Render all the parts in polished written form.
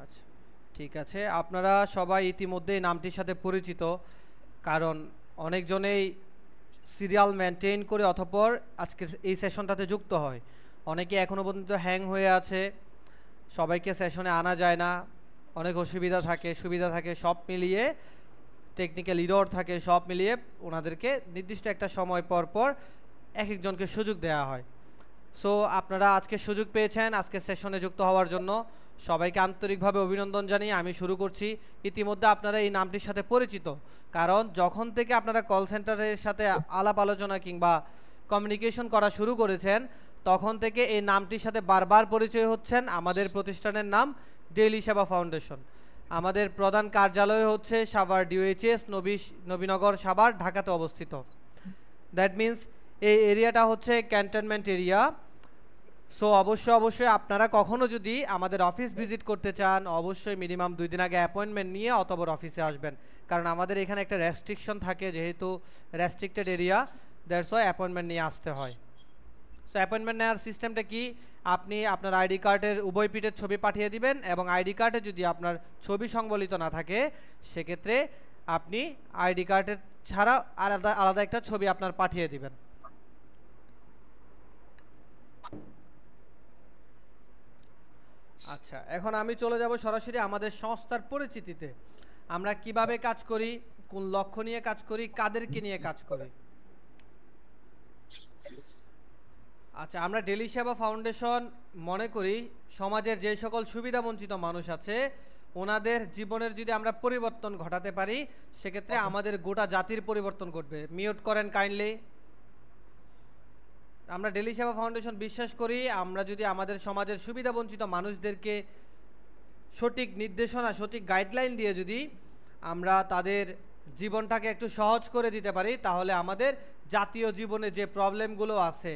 আচ্ছা, ঠিক আছে। আপনারা সবাই ইতিমধ্যেই নামটির সাথে পরিচিত, কারণ অনেকজনেই সিরিয়াল মেনটেন করে অতঃপর আজকের এই সেশনটাতে যুক্ত হয়। অনেকে এখনও পর্যন্ত হ্যাং হয়ে আছে, সবাইকে সেশনে আনা যায় না, অনেক অসুবিধা থাকে, সুবিধা থাকে, সব মিলিয়ে টেকনিক্যাল ইরর থাকে, সব মিলিয়ে ওনাদেরকে নির্দিষ্ট একটা সময় পর পর এক একজনকে সুযোগ দেওয়া হয়। সো আপনারা আজকে সুযোগ পেয়েছেন আজকে সেশনে যুক্ত হওয়ার জন্য, সবাইকে আন্তরিকভাবে অভিনন্দন জানিয়ে আমি শুরু করছি। ইতিমধ্যে আপনারা এই নামটির সাথে পরিচিত, কারণ যখন থেকে আপনারা কল সেন্টারের সাথে আলাপ আলোচনা কিংবা কমিউনিকেশন করা শুরু করেছেন তখন থেকে এই নামটির সাথে বারবার পরিচয় হচ্ছেন। আমাদের প্রতিষ্ঠানের নাম ডেইলি সেবা ফাউন্ডেশন। আমাদের প্রধান কার্যালয় হচ্ছে সাভার ডিওএইচএস নবীনগর সাভার, ঢাকাতে অবস্থিত। দ্যাট মিন্স এই এরিয়াটা হচ্ছে ক্যান্টনমেন্ট এরিয়া। সো অবশ্যই আপনারা কখনো যদি আমাদের অফিস ভিজিট করতে চান অবশ্যই মিনিমাম 2 দিন আগে অ্যাপয়েন্টমেন্ট নিয়ে অতঃপর অফিসে আসবেন, কারণ আমাদের এখানে একটা রেস্ট্রিকশন থাকে, যেহেতু restricted area, that's why appointment নিয়ে আসতে হয়। সো অ্যাপয়েন্টমেন্ট নেওয়ার সিস্টেমটা কি, আপনি আপনার আইডি কার্ডের উভয় পিঠের ছবি পাঠিয়ে দিবেন, এবং আইডি কার্ডে যদি আপনার ছবি সংবলিত না থাকে সেক্ষেত্রে আপনি আইডি কার্ডের ছাড়া আলাদা একটা ছবি আপনার পাঠিয়ে দিবেন। আচ্ছা, এখন আমি চলে যাব সরাসরি আমাদের সংস্থার পরিচিতিতে। আমরা কিভাবে কাজ করি, কোন লক্ষ্য নিয়ে কাজ করি, কাদেরকে নিয়ে কাজ করি। আচ্ছা, আমরা ডেইলি সেবা ফাউন্ডেশন মনে করি সমাজের যে সকল সুবিধাবঞ্চিত মানুষ আছে ওনাদের জীবনের যদি আমরা পরিবর্তন ঘটাতে পারি সেক্ষেত্রে আমাদের গোটা জাতির পরিবর্তন ঘটবে। মিউট করেন কাইন্ডলি। আমরা ডেইলি সেবা ফাউন্ডেশন বিশ্বাস করি আমরা যদি আমাদের সমাজের সুবিধাবঞ্চিত মানুষদেরকে সঠিক নির্দেশনা, সঠিক গাইডলাইন দিয়ে যদি আমরা তাদের জীবনটাকে একটু সহজ করে দিতে পারি তাহলে আমাদের জাতীয় জীবনে যে প্রবলেমগুলো আছে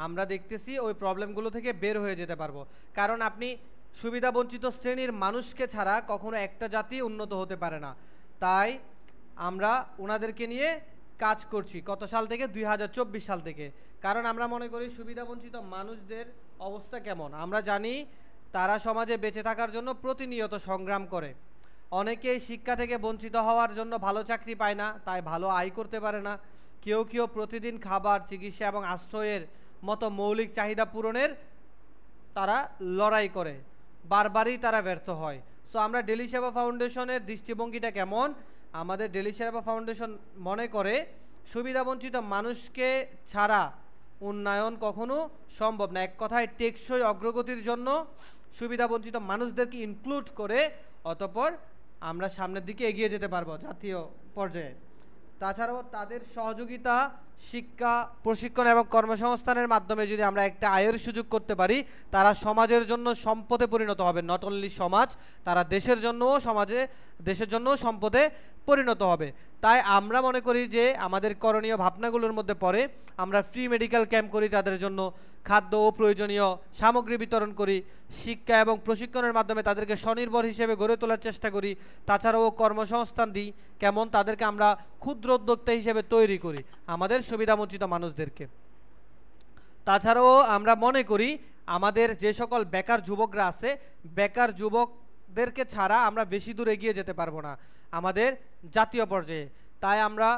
আমরা দেখতেছি ওই প্রবলেমগুলো থেকে বের হয়ে যেতে পারবো। কারণ আপনি সুবিধাবঞ্চিত শ্রেণীর মানুষকে ছাড়া কখনো একটা জাতি উন্নত হতে পারে না। তাই আমরা ওনাদেরকে নিয়ে কাজ করছি কত সাল থেকে, 2024 সাল থেকে। কারণ আমরা মনে করি সুবিধাবঞ্চিত মানুষদের অবস্থা কেমন আমরা জানি, তারা সমাজে বেঁচে থাকার জন্য প্রতিনিয়ত সংগ্রাম করে। অনেকেই শিক্ষা থেকে বঞ্চিত হওয়ার জন্য ভালো চাকরি পায় না, তাই ভালো আয় করতে পারে না। কেউ প্রতিদিন খাবার, চিকিৎসা এবং আশ্রয়ের মতো মৌলিক চাহিদা পূরণের তারা লড়াই করে, বারবারই তারা ব্যর্থ হয়। সো আমরা ডেইলি সেবা ফাউন্ডেশনের দৃষ্টিভঙ্গিটা কেমন, আমাদের ডেইলি সেবা ফাউন্ডেশন মনে করে সুবিধাবঞ্চিত মানুষকে ছাড়া উন্নয়ন কখনো সম্ভব না। এক কথায় টেকসই অগ্রগতির জন্য সুবিধাবঞ্চিত মানুষদেরকে ইনক্লুড করে অতঃপর আমরা সামনের দিকে এগিয়ে যেতে পারবো জাতীয় পর্যায়ে। তাছাড়াও তাদের সহযোগিতা, শিক্ষা, প্রশিক্ষণ এবং কর্মসংস্থানের মাধ্যমে যদি আমরা একটা আয়ের সুযোগ করতে পারি তারা সমাজের জন্য সম্পদে পরিণত হবে। নট অনলি সমাজ, তারা দেশের জন্যও সম্পদে পরিণত হবে। তাই আমরা মনে করি যে আমাদের করণীয় ভাবনাগুলোর মধ্যে পড়ে আমরা ফ্রি মেডিকেল ক্যাম্প করি, তাদের জন্য খাদ্য ও প্রয়োজনীয় সামগ্রী বিতরণ করি, শিক্ষা এবং প্রশিক্ষণের মাধ্যমে তাদেরকে স্বনির্ভর হিসেবে গড়ে তোলার চেষ্টা করি। তাছাড়াও কর্মসংস্থান দিই, কেমন তাদেরকে আমরা ক্ষুদ্র উদ্যোক্তা হিসেবে তৈরি করি আমাদের সুবিধাবঞ্চিত মানুষদেরকে। তাছাড়াও আমরা মনে করি আমাদের যে সকল বেকার যুবকরা আছে বেকার যুবকদেরকে ছাড়া আমরা বেশি দূর এগিয়ে যেতে পারবো না আমাদের জাতীয় পর্যায়ে। তাই আমরা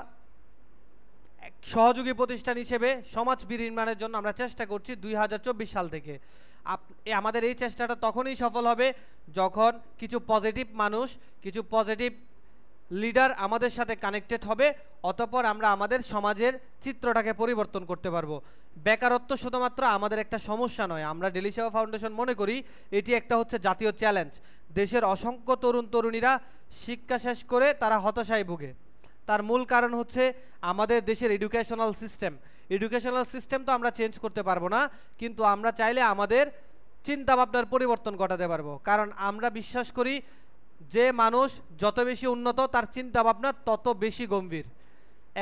সহযোগী প্রতিষ্ঠান হিসেবে সমাজ বিনির্মাণের জন্য আমরা চেষ্টা করছি 2024 সাল থেকে। আমাদের এই চেষ্টাটা তখনই সফল হবে যখন কিছু পজিটিভ মানুষ, কিছু পজিটিভ লিডার আমাদের সাথে কানেক্টেড হবে, অতঃপর আমরা আমাদের সমাজের চিত্রটাকে পরিবর্তন করতে পারবো। বেকারত্ব শুধুমাত্র আমাদের একটা সমস্যা নয়, আমরা ডেইলি সেবা ফাউন্ডেশন মনে করি এটি একটা হচ্ছে জাতীয় চ্যালেঞ্জ। দেশের অসংখ্য তরুণীরা শিক্ষা শেষ করে তারা হতাশায় ভুগে, তার মূল কারণ হচ্ছে আমাদের দেশের এডুকেশনাল সিস্টেম তো আমরা চেঞ্জ করতে পারবো না, কিন্তু আমরা চাইলে আমাদের চিন্তাভাবনার পরিবর্তন ঘটাতে পারবো। কারণ আমরা বিশ্বাস করি যে মানুষ যত বেশি উন্নত তার চিন্তাভাবনা তত বেশি গম্ভীর।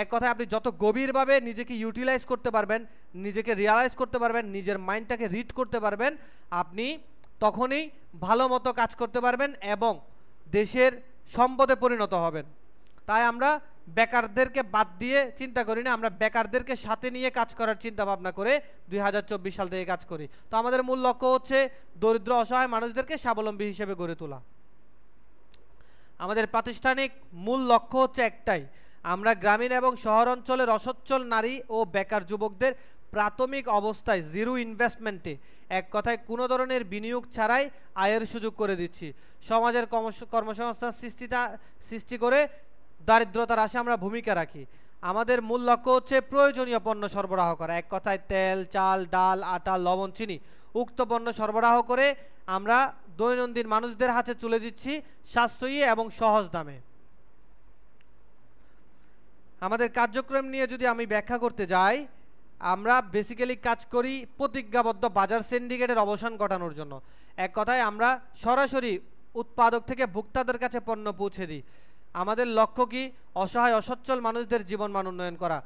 এক কথায় আপনি যত গভীরভাবে নিজেকে ইউটিলাইজ করতে পারবেন, নিজেকে রিয়ালাইজ করতে পারবেন, নিজের মাইন্ডটাকে রিড করতে পারবেন, আপনি তখনই ভালো মতো কাজ করতে পারবেন এবং দেশের সম্পদে পরিণত হবেন। তাই আমরা বেকারদেরকে বাদ দিয়ে চিন্তা করি না, আমরা বেকারদেরকে সাথে নিয়ে কাজ করার চিন্তা ভাবনা করে 2024 সাল থেকে কাজ করি। তো আমাদের মূল লক্ষ্য হচ্ছে দরিদ্র অসহায় মানুষদেরকে স্বাবলম্বী হিসেবে গড়ে তোলা। আমাদের প্রাতিষ্ঠানিক মূল লক্ষ্য হচ্ছে একটাই, আমরা গ্রামীণ এবং শহর অঞ্চলের অসচ্ছল নারী ও বেকার যুবকদের প্রাথমিক অবস্থায় জিরো ইনভেস্টমেন্টে, এক কথায় কোনো ধরনের বিনিয়োগ ছাড়াই আয়ের সুযোগ করে দিচ্ছি। সমাজের কর্মসংস্থান সৃষ্টি করে দারিদ্রতার হ্রাসে আমরা ভূমিকা রাখি। আমাদের মূল লক্ষ্য হচ্ছে প্রয়োজনীয় পণ্য সরবরাহ করা, এক কথায় তেল, চাল, ডাল, আটা, লবণ, চিনি। উক্ত পণ্য সরবরাহ করে আমরা দৈনন্দিন মানুষদের হাতে তুলে দিচ্ছি সাশ্রয়ী এবং সহজ দামে। আমাদের কার্যক্রম নিয়ে যদি আমি ব্যাখ্যা করতে যাই, আমরা বেসিক্যালি কাজ করি প্রতিজ্ঞাবদ্ধ বাজার সিন্ডিকেটের অবসান ঘটানোর জন্য। এক কথায় আমরা সরাসরি উৎপাদক থেকে ভোক্তাদের কাছে পণ্য পৌঁছে দিই। আমাদের লক্ষ্য কি? অসহায় অসচ্ছল মানুষদের জীবনমান উন্নয়ন করা।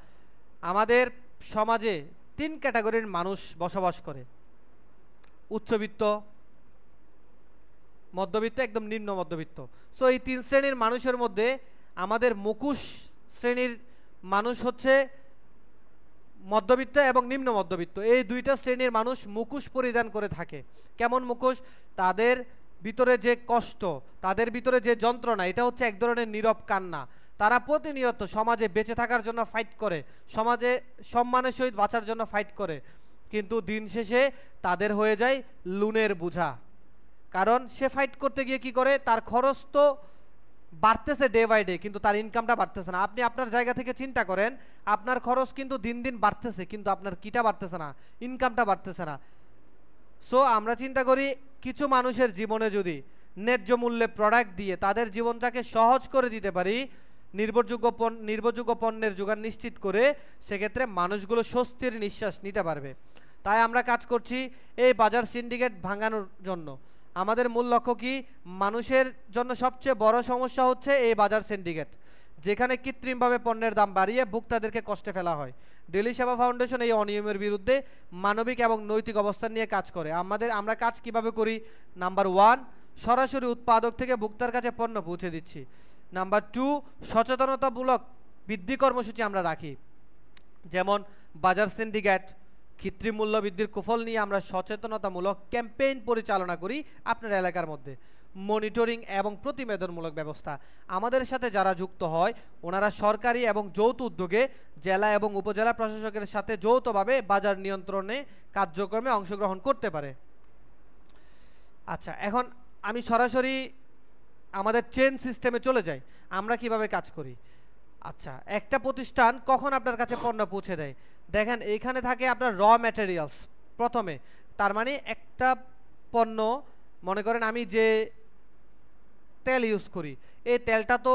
আমাদের সমাজে 3 ক্যাটাগরির মানুষ বসবাস করে: উচ্চবিত্ত, মধ্যবিত্ত, একদম নিম্ন মধ্যবিত্ত। সো এই 3 শ্রেণীর মানুষের মধ্যে আমাদের মুখোশ শ্রেণীর মানুষ হচ্ছে মধ্যবিত্ত এবং নিম্ন মধ্যবিত্ত। এই 2টা শ্রেণীর মানুষ মুখোশ পরিধান করে থাকে। কেমন মুখোশ? তাদের ভিতরে যে কষ্ট, তাদের ভিতরে যে যন্ত্রণা, এটা হচ্ছে এক ধরনের নীরব কান্না। তারা প্রতিনিয়ত সমাজে বেঁচে থাকার জন্য ফাইট করে, সমাজে সম্মানের সহিত বাঁচার জন্য ফাইট করে, কিন্তু দিন শেষে তাদের হয়ে যায় লুনের বোঝা। কারণ সে ফাইট করতে গিয়ে কি করে, তার খরচ তো বাড়তেছে ডে বাই ডে, কিন্তু তার ইনকামটা বাড়তেছে না। আপনি আপনার জায়গা থেকে চিন্তা করেন, আপনার খরচ কিন্তু দিন দিন বাড়তেছে, কিন্তু আপনার কিটা বাড়তেছে না, ইনকামটা বাড়তেছে না। সো আমরা চিন্তা করি কিছু মানুষের জীবনে যদি ন্যায্য মূল্যে প্রোডাক্ট দিয়ে তাদের জীবনটাকে সহজ করে দিতে পারি, নির্ভরযোগ্য পণ্যের যোগান নিশ্চিত করে, সেক্ষেত্রে মানুষগুলো স্বস্তির নিঃশ্বাস নিতে পারবে। তাই আমরা কাজ করছি এই বাজার সিন্ডিকেট ভাঙানোর জন্য। আমাদের মূল লক্ষ্য কি? মানুষের জন্য সবচেয়ে বড় সমস্যা হচ্ছে এই বাজার সিন্ডিকেট, যেখানে কৃত্রিমভাবে পণ্যের দাম বাড়িয়ে ভোক্তাদেরকে কষ্টে ফেলা হয়। ডেইলি সেবা ফাউন্ডেশন এই অনিয়মের বিরুদ্ধে মানবিক এবং নৈতিক অবস্থান নিয়ে কাজ করে। আমরা কাজ কিভাবে করি? নাম্বার 1, সরাসরি উৎপাদক থেকে ভোক্তার কাছে পণ্য পৌঁছে দিচ্ছি। নাম্বার 2, সচেতনতামূলক বৃদ্ধি কর্মসূচি আমরা রাখি, যেমন বাজার সিন্ডিকেট, কৃত্রিম মূল্য বৃদ্ধির কুফল নিয়ে আমরা সচেতনতামূলক ক্যাম্পেইন পরিচালনা করি আপনার এলাকার মধ্যে। মনিটরিং এবং প্রতিবেদনমূলক ব্যবস্থা, আমাদের সাথে যারা যুক্ত হয় ওনারা সরকারি এবং যৌথ উদ্যোগে জেলা এবং উপজেলা প্রশাসকের সাথে যৌথভাবে বাজার নিয়ন্ত্রণে কার্যক্রমে অংশগ্রহণ করতে পারে। আচ্ছা, এখন আমি সরাসরি আমাদের চেইন সিস্টেমে চলে যাই, আমরা কিভাবে কাজ করি। আচ্ছা, একটা প্রতিষ্ঠান কখন আপনার কাছে পণ্য পৌঁছে দেয়? দেখেন, এইখানে থাকে আপনার র ম্যাটেরিয়ালস প্রথমে। তার মানে একটা পণ্য, মনে করেন আমি যে তেল ইউজ করি, এই তেলটা তো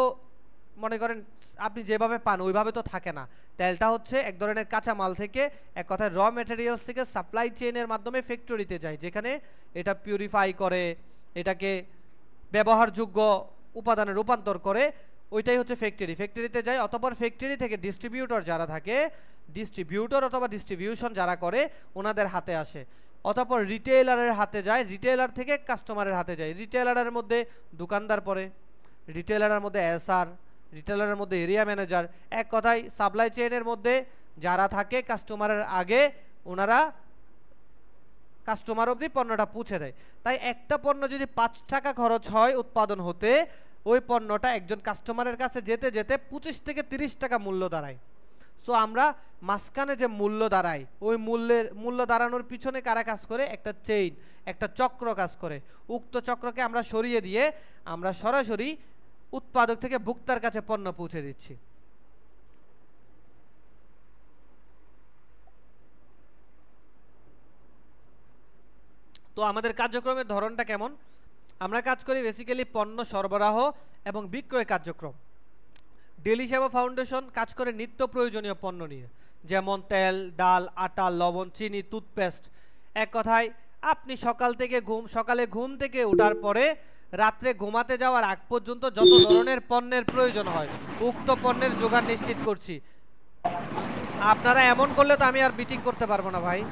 মনে করেন আপনি যেভাবে পান ওইভাবে তো থাকে না। তেলটা হচ্ছে এক ধরনের কাঁচা মাল থেকে, এক কথায় র ম্যাটেরিয়ালস থেকে সাপ্লাই চেইনের মাধ্যমে ফ্যাক্টরিতে যায়, যেখানে এটা পিউরিফাই করে, এটাকে ব্যবহারযোগ্য উপাদানে রূপান্তর করে, ওইটাই হচ্ছে ফ্যাক্টরিতে যায়। অতঃপর ফ্যাক্টরি থেকে ডিস্ট্রিবিউটর যারা থাকে, ডিস্ট্রিবিউটর অথবা ডিস্ট্রিবিউশন যারা করে, ওনাদের হাতে আসে। অতঃপর রিটেইলারের হাতে যায়, রিটেইলার থেকে কাস্টমারের হাতে যায়। রিটেইলারের মধ্যে দোকানদার পড়ে, রিটেইলারের মধ্যে এসআর, রিটেইলারের মধ্যে এরিয়া ম্যানেজার। এক কথায় সাপ্লাই চেইনের মধ্যে যারা থাকে কাস্টমারের আগে, ওনারা কাস্টমার অবধি পণ্যটা পৌঁছে দেয়। তাই একটা পণ্য যদি 5 টাকা খরচ হয় উৎপাদন হতে, ওই পণ্যটা একজন কাস্টমারের কাছে যেতে যেতে 25 থেকে 30 টাকা মূল্য দাঁড়ায়। সো আমরা মাঝখানে যে মূল্য দাঁড়াই, ওই মূল্য দাঁড়ানোর পিছনে কারা কাজ করে? একটা চেইন, একটা চক্র কাজ করে। উক্ত চক্রকে আমরা সরিয়ে দিয়ে আমরা সরাসরি উৎপাদক থেকে ভোক্তার কাছে পণ্য পৌঁছে দিচ্ছি। তো আমাদের কার্যক্রমের ধরনটা কেমন? আমরা কাজ করি বেসিক্যালি পণ্য সরবরাহ এবং বিক্রয় কার্যক্রম। ডেইলি সেবা ফাউন্ডেশন কাজ করে নিত্য প্রয়োজনীয় পণ্য নিয়ে, যেমন তেল, ডাল, আটা, লবণ, চিনি, টুথপেস্ট। এক কথায় আপনি সকালে ঘুম থেকে ওঠার পরে রাত্রে ঘুমাতে যাওয়ার আগ পর্যন্ত যত ধরনের পণ্যের প্রয়োজন হয়, উক্ত পণ্যের জোগান নিশ্চিত করছি। আপনারা এমন করলে তো আমি আর মিটিং করতে পারবো না ভাই।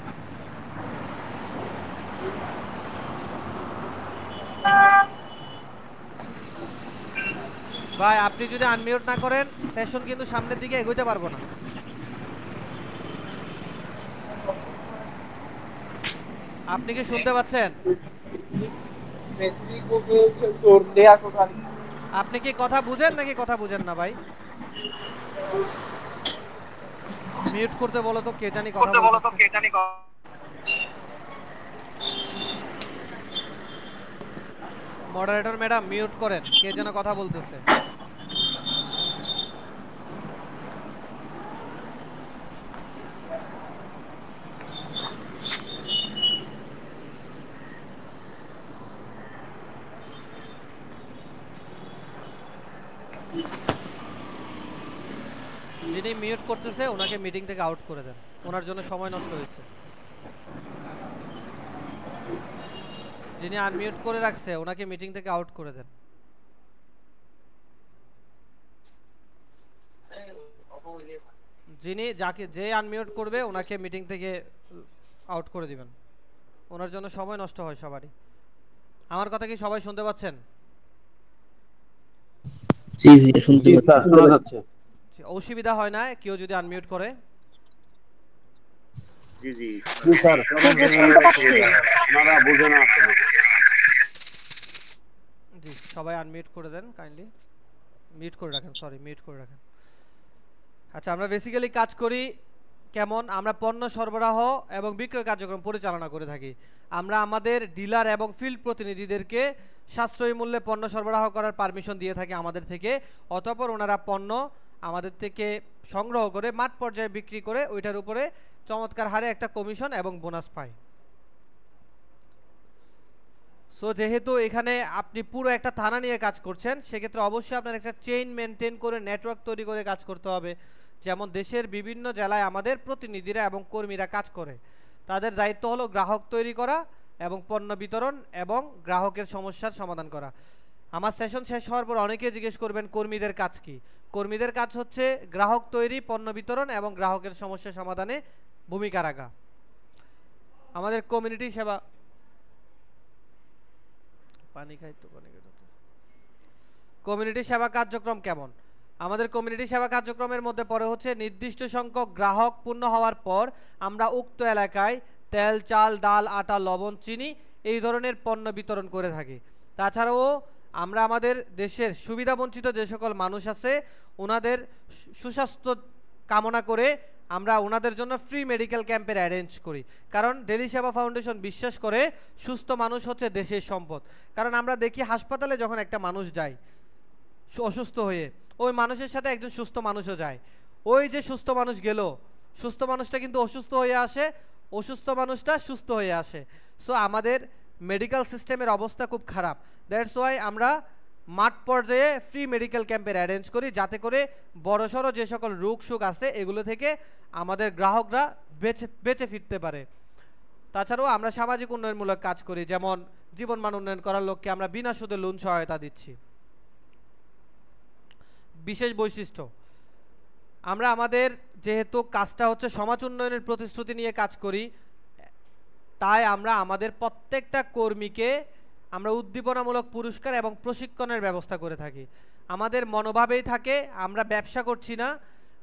ভাই আপনি যদি আনমিউট না করেন, সেশন কিন্তু সামনের দিকে এগোতে পারবো না। আপনি কি শুনতে পাচ্ছেন? আপনি কি কথা বুঝেন নাকি কথা বুঝেন না ভাই? মিউট করতে বলো তো, কে জানি কথা বলতেছে। মডারেটর ম্যাডাম মিউট করেন, কে যেন কথা বলতেছে। যিনি মিউট করতেছে ওনাকে মিটিং থেকে আউট করে দেন, ওনার জন্য সময় নষ্ট হয়েছে। যিনি আনমিউট করে রাখছে ওনাকে মিটিং থেকে আউট করে দেন। যে আনমিউট করবে ওনাকে মিটিং থেকে আউট করে দিবেন, ওনার জন্য সময় নষ্ট হয় সবারই। আমার কথা কি সবাই শুনতে পাচ্ছেন? জি শুনতে পাচ্ছি। অসুবিধা হয় না কেউ যদি আনমিউট করে? জি জি স্যার, আপনারা বুঝেন আসলে। জি সবাই আনমিউট করে দেন কাইন্ডলি, মিউট করে রাখেন, সরি মিউট করে রাখেন। আচ্ছা, আমরা বেসিক্যালি কাজ করি কেমন? আমরা পণ্য সরবরাহ এবং বিক্রয় কার্যক্রম পরিচালনা করে থাকি। আমরা আমাদের ডিলার এবং ফিল্ড প্রতিনিধিদেরকে সাশ্রয়ী মূল্যে পণ্য সরবরাহ করার পারমিশন দিয়ে থাকি আমাদের থেকে। অতঃপর ওনারা পণ্য আমাদের থেকে সংগ্রহ করে মাঠ পর্যায়ে বিক্রি করে ওইটার উপরে চমৎকার হারে একটা কমিশন এবং বোনাস পায়। সো যেহেতু এখানে আপনি পুরো একটা থানা নিয়ে কাজ করছেন, সেক্ষেত্রে অবশ্যই আপনার একটা চেইন মেনটেন করে নেটওয়ার্ক তৈরি করে কাজ করতে হবে। যেমন দেশের বিভিন্ন জেলায় আমাদের প্রতিনিধিরা এবং কর্মীরা কাজ করে, তাদের দায়িত্ব হলো গ্রাহক তৈরি করা এবং পণ্য বিতরণ এবং গ্রাহকের সমস্যার সমাধান করা। আমার সেশন শেষ হওয়ার পর অনেকে জিজ্ঞেস করবেন কর্মীদের কাজ কি। কর্মীদের কাজ হচ্ছে গ্রাহক তৈরি, পণ্য বিতরণ এবং গ্রাহকের সমস্যা সমাধানে ভূমিকা রাখা। আমাদের কমিউনিটি সেবা কমিউনিটি সেবা কার্যক্রম কেমন? আমাদের কমিউনিটি সেবা কার্যক্রমের মধ্যে পড়ে হচ্ছে নির্দিষ্ট সংখ্যক গ্রাহক পূর্ণ হওয়ার পর আমরা উক্ত এলাকায় তেল, চাল, ডাল, আটা, লবণ, চিনি এই ধরনের পণ্য বিতরণ করে থাকি। তাছাড়াও আমরা আমাদের দেশের সুবিধাবঞ্চিত যে সকল মানুষ আছে ওনাদের সুস্বাস্থ্য কামনা করে আমরা ওনাদের জন্য ফ্রি মেডিকেল ক্যাম্পের অ্যারেঞ্জ করি। কারণ ডেলি সেবা ফাউন্ডেশন বিশ্বাস করে সুস্থ মানুষ হচ্ছে দেশের সম্পদ। কারণ আমরা দেখি হাসপাতালে যখন একটা মানুষ যায় অসুস্থ হয়ে, ওই মানুষের সাথে একজন সুস্থ মানুষও যায়। ওই যে সুস্থ মানুষ গেল, সুস্থ মানুষটা কিন্তু অসুস্থ হয়ে আসে, অসুস্থ মানুষটা সুস্থ হয়ে আসে। সো আমাদের মেডিকেল সিস্টেমের অবস্থা খুব খারাপ। দ্যাটস ওয়াই আমরা মাঠ পর্যায়ে ফ্রি মেডিকেল ক্যাম্পের অ্যারেঞ্জ করি, যাতে করে বড়সড় যে সকল রোগ সুখ আছে এগুলো থেকে আমাদের গ্রাহকরা বেঁচে ফিরতে পারে। তাছাড়াও আমরা সামাজিক উন্নয়নমূলক কাজ করি, যেমন জীবন মান উন্নয়ন করার লক্ষ্যে আমরা বিনা সুদে লোন সহায়তা দিচ্ছি। বিশেষ বৈশিষ্ট্য, আমরা আমাদের যেহেতু কাজটা হচ্ছে সমাজ উন্নয়নের প্রতিশ্রুতি নিয়ে কাজ করি, তাই আমরা আমাদের প্রত্যেকটা কর্মীকে আমরা উদ্দীপনামূলক পুরস্কার এবং প্রশিক্ষণের ব্যবস্থা করে থাকি। আমাদের মনোভাবেই থাকে আমরা ব্যবসা করছি না,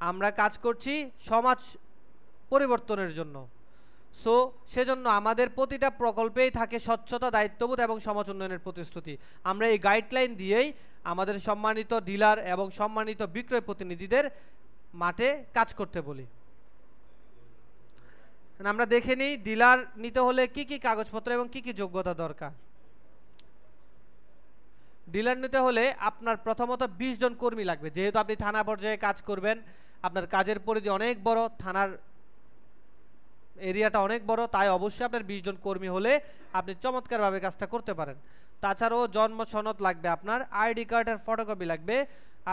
আমরা কাজ করছি সমাজ পরিবর্তনের জন্য। সো সেজন্য আমাদের প্রতিটা প্রকল্পেই থাকে স্বচ্ছতা, দায়িত্ববোধ এবং সমাজ উন্নয়নের প্রতিশ্রুতি। আমরা এই গাইডলাইন দিয়েই আমাদের সম্মানিত ডিলার এবং সম্মানিত বিক্রয় প্রতিনিধিদের মাঠে কাজ করতে বলি। আমরা দেখে নিই ডিলার নিতে হলে কি কি কাগজপত্র এবং কি কি যোগ্যতা দরকার। ডিলার নিতে হলে আপনার প্রথমত 20 জন কর্মী লাগবে। যেহেতু আপনি থানা পর্যায়ে কাজ করবেন, আপনার কাজের পরিধি অনেক বড়, থানার এরিয়াটা অনেক বড়, তাই অবশ্যই আপনার 20 জন কর্মী হলে আপনি চমৎকারভাবে কাজটা করতে পারেন। তাছাড়াও জন্ম সনদ লাগবে, আপনার আইডি কার্ডের ফটোকপি লাগবে,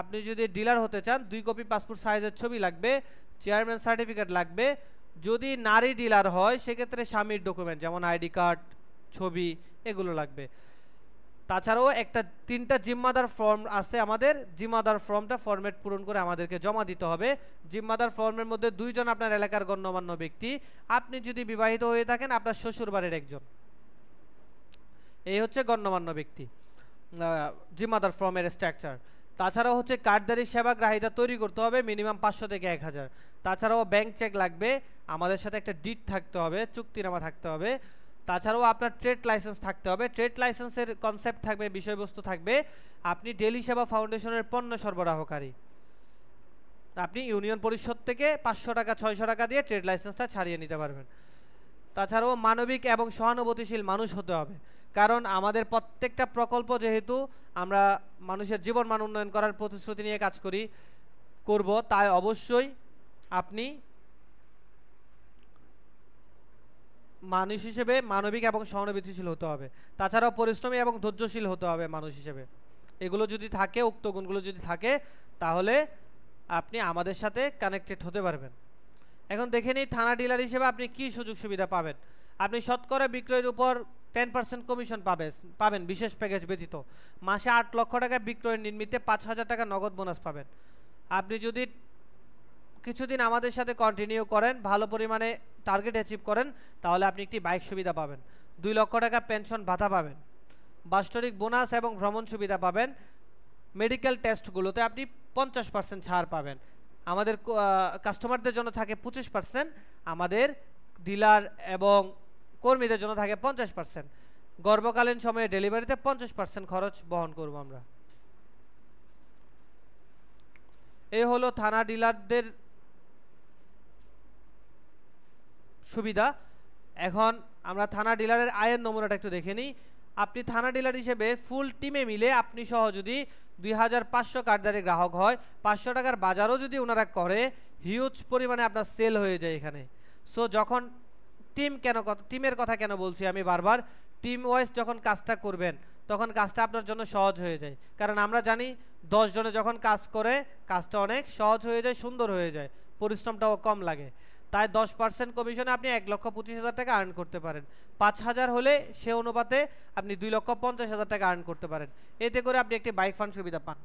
আপনি যদি ডিলার হতে চান 2 কপি পাসপোর্ট সাইজের ছবি লাগবে, চেয়ারম্যান সার্টিফিকেট লাগবে। যদি নারী ডিলার হয় সেক্ষেত্রে স্বামীর ডকুমেন্ট যেমন আইডি কার্ড, ছবি এগুলো লাগবে। তাছাড়াও 3টা জিম্মাদার ফর্ম আছে আমাদের, জিম্মাদার ফর্মটা ফরম্যাট পূরণ করে আমাদেরকে জমা দিতে হবে। জিম্মাদার ফর্মের মধ্যে 2 জন আপনার এলাকার গণ্যমান্য ব্যক্তি, আপনি যদি বিবাহিত হয়ে থাকেন আপনার শ্বশুর বাড়ির একজন, এই হচ্ছে গণ্যমান্য ব্যক্তি জিম্মাদার ফর্মের স্ট্রাকচার। তাছাড়াও হচ্ছে কার্ডধারী সেবা গ্রাহীতা তৈরি করতে হবে মিনিমাম 500 থেকে 1000। তাছাড়াও ব্যাংক চেক লাগবে, আমাদের সাথে একটা ডিড থাকতে হবে, চুক্তিনামা থাকতে হবে। তাছাড়াও আপনার ট্রেড লাইসেন্স থাকতে হবে। ট্রেড লাইসেন্সের কনসেপ্ট থাকবে, বিষয়বস্তু থাকবে আপনি ডেইলি সেবা ফাউন্ডেশনের পণ্য সরবরাহকারী। আপনি ইউনিয়ন পরিষদ থেকে 500 টাকা 600 টাকা দিয়ে ট্রেড লাইসেন্সটা ছাড়িয়ে নিতে পারবেন। তাছাড়াও মানবিক এবং সহানুভূতিশীল মানুষ হতে হবে, কারণ আমাদের প্রত্যেকটা প্রকল্প যেহেতু আমরা মানুষের জীবন মান উন্নয়ন করার প্রতিশ্রুতি নিয়ে কাজ করব, তাই অবশ্যই আপনি মানুষ হিসেবে মানবিক এবং সহানুভূতিশীল হতে হবে। তাছাড়াও পরিশ্রমী এবং ধৈর্যশীল হতে হবে মানুষ হিসেবে। এগুলো যদি থাকে, উক্ত গুণগুলো যদি থাকে, তাহলে আপনি আমাদের সাথে কানেক্টেড হতে পারবেন। এখন দেখে নিই থানা ডিলার হিসেবে আপনি কি সুযোগ সুবিধা পাবেন। আপনি শতকরা বিক্রয়ের উপর 10% কমিশন পাবেন বিশেষ প্যাকেজ ব্যতীত। মাসে 8 লক্ষ টাকা বিক্রয়ের নিমিত্তে 5,000 টাকা নগদ বোনাস পাবেন। আপনি যদি কিছুদিন আমাদের সাথে কন্টিনিউ করেন, ভালো পরিমাণে টার্গেট অ্যাচিভ করেন, তাহলে আপনি একটি বাইক সুবিধা পাবেন, 2 লক্ষ টাকা পেনশন ভাতা পাবেন, বাৎসরিক বোনাস এবং ভ্রমণ সুবিধা পাবেন। মেডিকেল টেস্টগুলোতে আপনি 50% ছাড় পাবেন। আমাদের কাস্টমারদের জন্য থাকে 25%, আমাদের ডিলার এবং কর্মীদের জন্য থাকে 50%। গর্ভকালীন সময়ে ডেলিভারিতে 50% খরচ বহন করব আমরা। এই হলো থানা ডিলারদের সুবিধা। এখন আমরা থানা ডিলারের আয়ের নমুনাটা একটু দেখে নিই। আপনি থানা ডিলার হিসেবে ফুল টিমে মিলে আপনি সহ যদি 2500 কার্ডধারী গ্রাহক হয়, 500 টাকার বাজারও যদি ওনারা করে, হিউজ পরিমাণে আপনার সেল হয়ে যায় এখানে। সো যখন টিমের কথা কেন বলছি আমি বারবার, টিম ওয়াইজ যখন কাজটা করবেন তখন কাজটা আপনার জন্য সহজ হয়ে যায়। কারণ আমরা জানি 10 জনে যখন কাজ করে কাজটা অনেক সহজ হয়ে যায়, সুন্দর হয়ে যায়, পরিশ্রমটাও কম লাগে। তাই 10% কমিশনে আপনি 1,25,000 টাকা আর্ন করতে পারেন। 5,000 হলে সে অনুপাতে আপনি 2,50,000 টাকা আর্ন করতে পারেন। এতে করে আপনি একটি বাইক ফান্ড সুবিধা পান।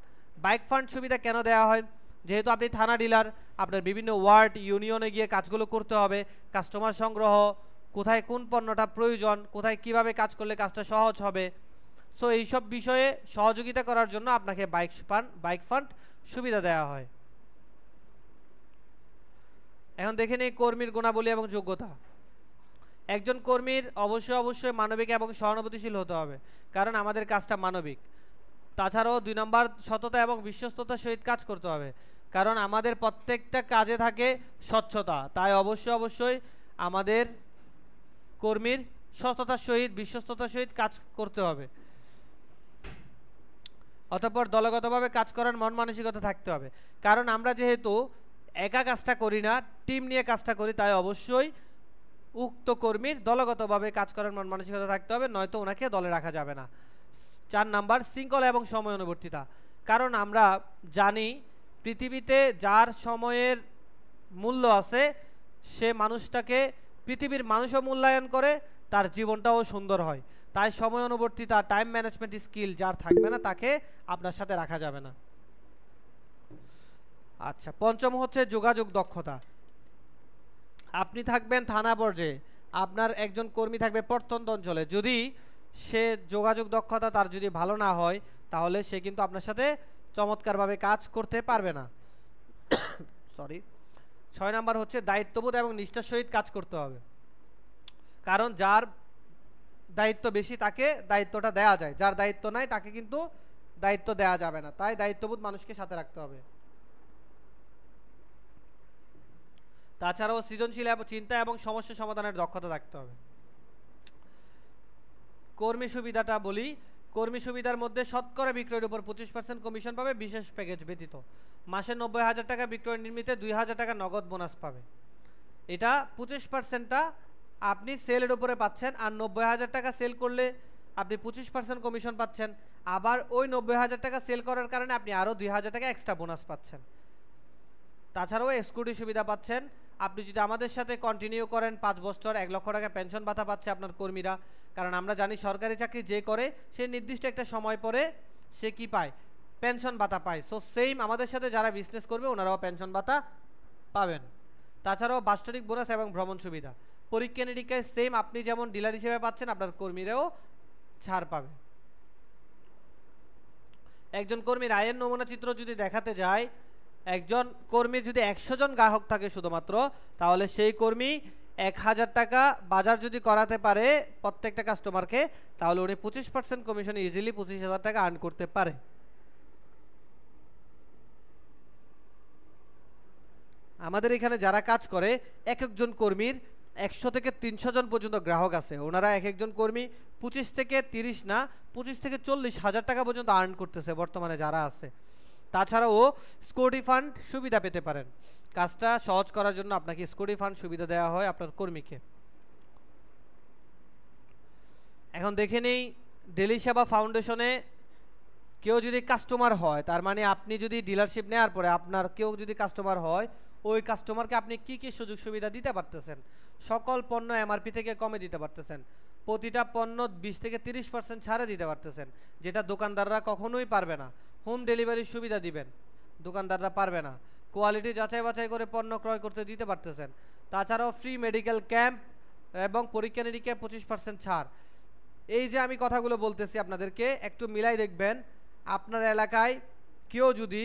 বাইক ফান্ড সুবিধা কেন দেওয়া হয়? যেহেতু আপনি থানা ডিলার, আপনার বিভিন্ন ওয়ার্ড ইউনিয়নে গিয়ে কাজগুলো করতে হবে, কাস্টমার সংগ্রহ, কোথায় কোন পণ্যটা প্রয়োজন, কোথায় কিভাবে কাজ করলে কাজটা সহজ হবে, সো এইসব বিষয়ে সহযোগিতা করার জন্য আপনাকে বাইক ফান্ড সুবিধা দেওয়া হয়। এখন দেখে নিই কর্মীর গুণাবলী এবং যোগ্যতা। একজন কর্মীর অবশ্যই মানবিক এবং সহানুভূতিশীল হতে হবে, কারণ আমাদের কাজটা মানবিক। তাছাড়াও 2 নম্বর সততা এবং বিশ্বস্ততার সহিত কাজ করতে হবে, কারণ আমাদের প্রত্যেকটা কাজে থাকে স্বচ্ছতা। তাই অবশ্যই আমাদের কর্মীর সততার সহিত বিশ্বস্ততার সহিত কাজ করতে হবে। অতঃপর দলগতভাবে কাজ করার মন মানসিকতা থাকতে হবে, কারণ আমরা যেহেতু একা কাজটা করি না, টিম নিয়ে কাজটা করি, তাই অবশ্যই উক্ত কর্মীর দলগতভাবে কাজ করার মন মানসিকতা থাকতে হবে, নয়তো ওনাকে দলে রাখা যাবে না। 4 নাম্বার শৃঙ্খলা এবং সময় অনুবর্তিতা, কারণ আমরা জানি পৃথিবীতে যার সময়ের মূল্য আছে সে মানুষটাকে পৃথিবীর মানুষও মূল্যায়ন করে, তার জীবনটাও সুন্দর হয়। তাই সময় অনুবর্তিতা, টাইম ম্যানেজমেন্ট স্কিল যার থাকবে না তাকে আপনার সাথে রাখা যাবে না। আচ্ছা, 5ম হচ্ছে যোগাযোগ দক্ষতা। আপনি থাকবেন থানা পর্যায়ে, আপনার একজন কর্মী থাকবে প্রত্যন্ত অঞ্চলে, যদি সে যোগাযোগ দক্ষতা তার যদি ভালো না হয় তাহলে সে কিন্তু আপনার সাথে চমৎকারভাবে কাজ করতে পারবে না। 6 নাম্বার হচ্ছে দায়িত্ববোধ এবং নিষ্ঠার সহিত কাজ করতে হবে, কারণ যার দায়িত্ব বেশি তাকে দায়িত্বটা দেয়া যায়, যার দায়িত্ব নাই তাকে কিন্তু দায়িত্ব দেয়া যাবে না। তাই দায়িত্ববোধ মানুষকে সাথে রাখতে হবে। তাছাড়াও সৃজনশীল চিন্তা এবং সমস্যা সমাধানের দক্ষতা থাকতে হবে। কর্মী সুবিধাটা বলি, কর্মী সুবিধার মধ্যে শতকরা বিক্রয়ের উপর 25% কমিশন পাবে বিশেষ প্যাকেজ ব্যতীত। মাসে 90,000 টাকা বিক্রয়ের নিমিত্তে 2,000 টাকা নগদ বোনাস পাবে। এটা 25%টা আপনি সেলের উপরে পাচ্ছেন, আর 90,000 টাকা সেল করলে আপনি 25% কমিশন পাচ্ছেন। আবার ওই 90,000 টাকা সেল করার কারণে আপনি আরও 2,000 টাকা এক্সট্রা বোনাস পাচ্ছেন। তাছাড়াও এক্সক্লুসিভ সুবিধা পাচ্ছেন। আপনি যদি আমাদের সাথে কন্টিনিউ করেন 5 বছর 1 লক্ষ টাকা পেনশন ভাতা পাচ্ছে আপনার কর্মীরা, কারণ আমরা জানি সরকারি চাকরি যে করে সে নির্দিষ্ট একটা সময় পরে সে কি পায়, পেনশন ভাতা পায়। সো সেম আমাদের সাথে যারা বিজনেস করবে ওনারাও পেনশন ভাতা পাবেন। তাছাড়াও বাৎসরিক বোনাস এবং ভ্রমণ সুবিধা, পরীক্ষা নিরীক্ষায় সেম আপনি যেমন ডিলার হিসেবে পাচ্ছেন আপনার কর্মীরাও ছাড় পাবে। একজন কর্মীর আয়ের নমুনা চিত্র যদি দেখাতে যায়, একজন কর্মীর যদি 100 জন গ্রাহক থাকে শুধুমাত্র, তাহলে সেই কর্মী 1000 টাকা বাজার যদি করাতে পারে প্রত্যেকটা কাস্টমারকে, তাহলে উনি 25% কমিশন ইজিলি 25,000 টাকা আর্ন করতে পারে। আমাদের এখানে যারা কাজ করে এক একজন কর্মীর 100 থেকে 300 জন পর্যন্ত গ্রাহক আছে। ওনারা এক একজন কর্মী 25 থেকে 30 না 25 থেকে 40,000 টাকা পর্যন্ত আর্ন করতেছে বর্তমানে যারা আছে। তাছাড়াও স্কুটি ফান্ড সুবিধা পেতে পারেন। কাজটা সহজ করার জন্য আপনাকে স্কুটি ফান্ড সুবিধা দেওয়া হয় আপনার কর্মীকে। এখন দেখে নেই ডেলি সেবা ফাউন্ডেশনে কেউ যদি কাস্টমার হয়, তার মানে আপনি যদি ডিলারশিপ নেওয়ার পরে আপনার কেউ যদি কাস্টমার হয়, ওই কাস্টমারকে আপনি কি কি সুযোগ সুবিধা দিতে পারতেছেন। সকল পণ্য এমআরপি থেকে কমে দিতে পারতেছেন, প্রতিটা পণ্য 20 থেকে 30% ছাড়ে দিতে পারতেছেন, যেটা দোকানদাররা কখনোই পারবে না। হোম ডেলিভারির সুবিধা দিবেন, দোকানদাররা পারবে না। কোয়ালিটি যাচাই বাছাই করে পণ্য ক্রয় করতে দিতে পারতেছেন। তাছাড়াও ফ্রি মেডিকেল ক্যাম্প এবং পরীক্ষা নিরীক্ষায় 25% ছাড়। এই যে আমি কথাগুলো বলতেছি আপনাদেরকে একটু মিলাই দেখবেন। আপনার এলাকায় কেউ যদি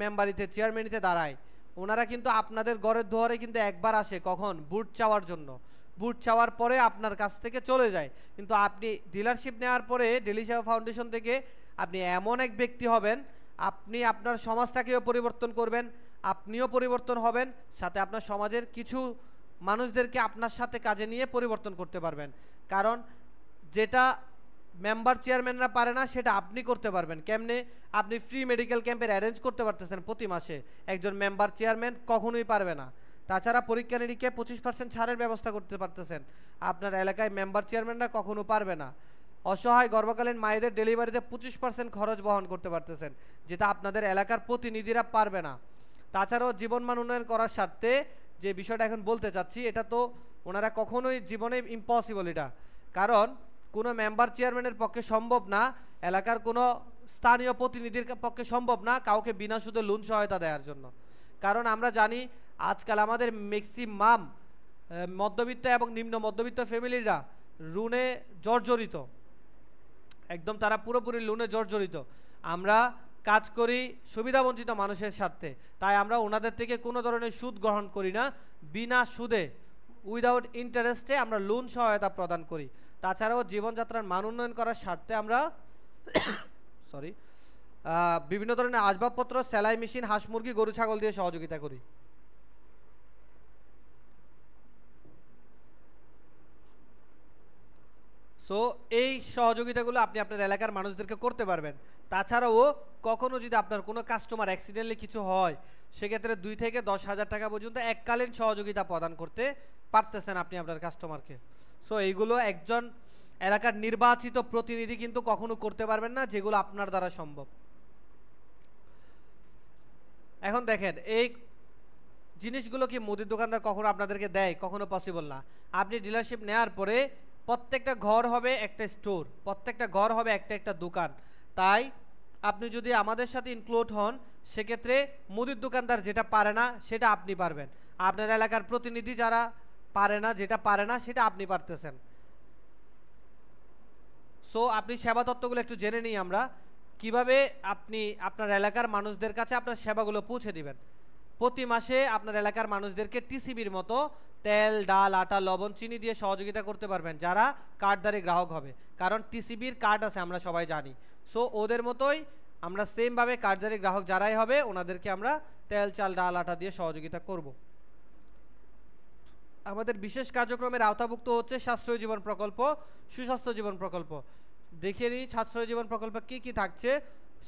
মেম্বারিতে চেয়ারম্যানিতে দাঁড়ায়, ওনারা কিন্তু আপনাদের ঘরের দুয়ারে কিন্তু একবার আসে, কখন? বুট চাওয়ার জন্য। বুট চাওয়ার পরে আপনার কাছ থেকে চলে যায়। কিন্তু আপনি ডিলারশিপ নেওয়ার পরে ডেলি সেবা ফাউন্ডেশন থেকে আপনি এমন এক ব্যক্তি হবেন, আপনি আপনার সমাজটাকেও পরিবর্তন করবেন, আপনিও পরিবর্তন হবেন, সাথে আপনার সমাজের কিছু মানুষদেরকে আপনার সাথে কাজে নিয়ে পরিবর্তন করতে পারবেন। কারণ যেটা মেম্বার চেয়ারম্যানরা পারে না সেটা আপনি করতে পারবেন। কেমনে? আপনি ফ্রি মেডিকেল ক্যাম্পের অ্যারেঞ্জ করতে পারতেছেন প্রতি মাসে, একজন মেম্বার চেয়ারম্যান কখনোই পারবে না। তাছাড়া পরীক্ষা নিরীক্ষায় 25% ছাড়ের ব্যবস্থা করতে পারতেছেন, আপনার এলাকায় মেম্বার চেয়ারম্যানরা কখনো পারবে না। অসহায় গর্ভকালীন মায়েদের ডেলিভারিতে 25% খরচ বহন করতে পারতেছেন, যেটা আপনাদের এলাকার প্রতিনিধিরা পারবে না। তাছাড়াও জীবনমান উন্নয়ন করার স্বার্থে যে বিষয়টা এখন বলতে চাচ্ছি, এটা তো ওনারা কখনোই জীবনে ইম্পসিবল এটা। কারণ কোনো মেম্বার চেয়ারম্যানের পক্ষে সম্ভব না, এলাকার কোনো স্থানীয় প্রতিনিধির পক্ষে সম্ভব না কাউকে বিনা সুদে লোন সহায়তা দেওয়ার জন্য। কারণ আমরা জানি আজকাল আমাদের ম্যাক্সিমাম মধ্যবিত্ত এবং নিম্ন মধ্যবিত্ত ফ্যামিলিরা ঋণে জর্জরিত, একদম তারা পুরোপুরি লোনে জর্জরিত। আমরা কাজ করি সুবিধাবঞ্চিত মানুষের স্বার্থে, তাই আমরা ওনাদের থেকে কোনো ধরনের সুদ গ্রহণ করি না, বিনা সুদে উইদাউট ইন্টারেস্টে আমরা লোন সহায়তা প্রদান করি। তাছাড়াও জীবনযাত্রার মান উন্নয়ন করার স্বার্থে আমরা বিভিন্ন ধরনের আসবাবপত্র, সেলাই মেশিন, হাঁস মুরগি, গরু ছাগল দিয়ে সহযোগিতা করি। সো এই সহযোগিতাগুলো আপনি আপনার এলাকার মানুষদেরকে করতে পারবেন। তাছাড়াও কখনো যদি আপনার কোনো কাস্টমার অ্যাক্সিডেন্টলি কিছু হয়, সেক্ষেত্রে 2 থেকে 10,000 টাকা পর্যন্ত এককালীন সহযোগিতা প্রদান করতে পারতেছেন আপনি আপনার কাস্টমারকে। সো এইগুলো একজন এলাকার নির্বাচিত প্রতিনিধি কিন্তু কখনো করতে পারবেন না, যেগুলো আপনার দ্বারা সম্ভব। এখন দেখেন, এই জিনিসগুলো কি মুদির দোকানদার কখনো আপনাদেরকে দেয়? কখনো পসিবল না। আপনি ডিলারশিপ নেওয়ার পরে প্রত্যেকটা ঘর হবে একটা স্টোর, প্রত্যেকটা ঘর হবে একটা একটা দোকান। তাই আপনি যদি আমাদের সাথে ইনক্লুড হন, সেক্ষেত্রে মুদির দোকানদার যেটা পারে না সেটা আপনি পারবেন, আপনার এলাকার প্রতিনিধি যারা পারে না, যেটা পারে না সেটা আপনি পারতেছেন। সো আপনি সেবা তত্ত্বগুলো একটু জেনে নিই আমরা, কিভাবে আপনি আপনার এলাকার মানুষদের কাছে আপনার সেবাগুলো পৌঁছে দিবেন। প্রতি মাসে আপনার এলাকার মানুষদেরকে টিসিবির মতো তেল, ডাল, আটা, লবণ, চিনি দিয়ে সহযোগিতা করতে পারবেন যারা কার্ডধারী গ্রাহক হবে। কারণ টিসিবির কার্ড আছে আমরা সবাই জানি। সো ওদের মতোই আমরা সেমভাবে কার্ডধারী গ্রাহক যারাই হবে ওনাদেরকে আমরা তেল, চাল, ডাল, আটা দিয়ে সহযোগিতা করব। আমাদের বিশেষ কার্যক্রমের আওতাভুক্ত হচ্ছে সাশ্রয়ী জীবন প্রকল্প, সুস্বাস্থ্য জীবন প্রকল্প। দেখিয়ে নিই সাশ্রয়ী জীবন প্রকল্প কি কি থাকছে।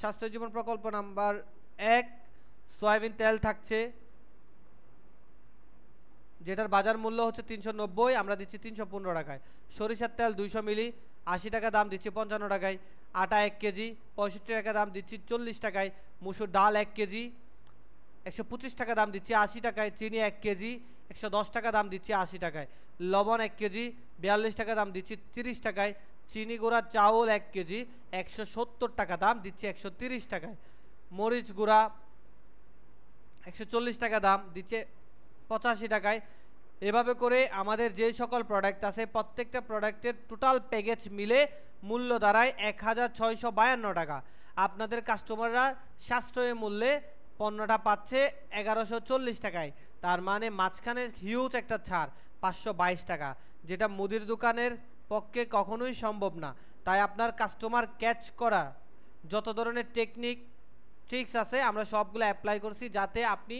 সাশ্রয়ী জীবন প্রকল্প নাম্বার 1, সয়াবিন তেল থাকছে, যেটার বাজার মূল্য হচ্ছে 390, আমরা দিচ্ছি 315 টাকায়। সরিষার তেল 200 মিলি 80 টাকা দাম দিচ্ছি 55 টাকায়। আটা 1 কেজি 65 টাকা দাম দিচ্ছি 40 টাকায়। মুসুর ডাল 1 কেজি 125 টাকা দাম দিচ্ছি 80 টাকায়। চিনি 1 কেজি 110 টাকা দাম দিচ্ছি 80 টাকায়। লবণ 1 কেজি 42 টাকা দাম দিচ্ছি 30 টাকায়। চিনি গুঁড়া চাউল 1 কেজি 170 টাকা দাম দিচ্ছি 130 টাকায়। মরিচ গুঁড়া 140 টাকা দাম দিচ্ছে 85 টাকায়। এভাবে করে আমাদের যে সকল প্রোডাক্ট আছে প্রত্যেকটা প্রোডাক্টের টোটাল প্যাকেজ মিলে মূল্য দাঁড়ায় 1652 টাকা। আপনাদের কাস্টমাররা সাশ্রয়ী মূল্যে পণ্যটা পাচ্ছে 1140 টাকায়, তার মানে মাঝখানে হিউজ একটা ছাড় 522 টাকা, যেটা মুদির দোকানের পক্ষে কখনোই সম্ভব না। তাই আপনার কাস্টমার ক্যাচ করা যত ধরনের টেকনিক ট্রিক্স আছে আমরা সবগুলো অ্যাপ্লাই করছি, যাতে আপনি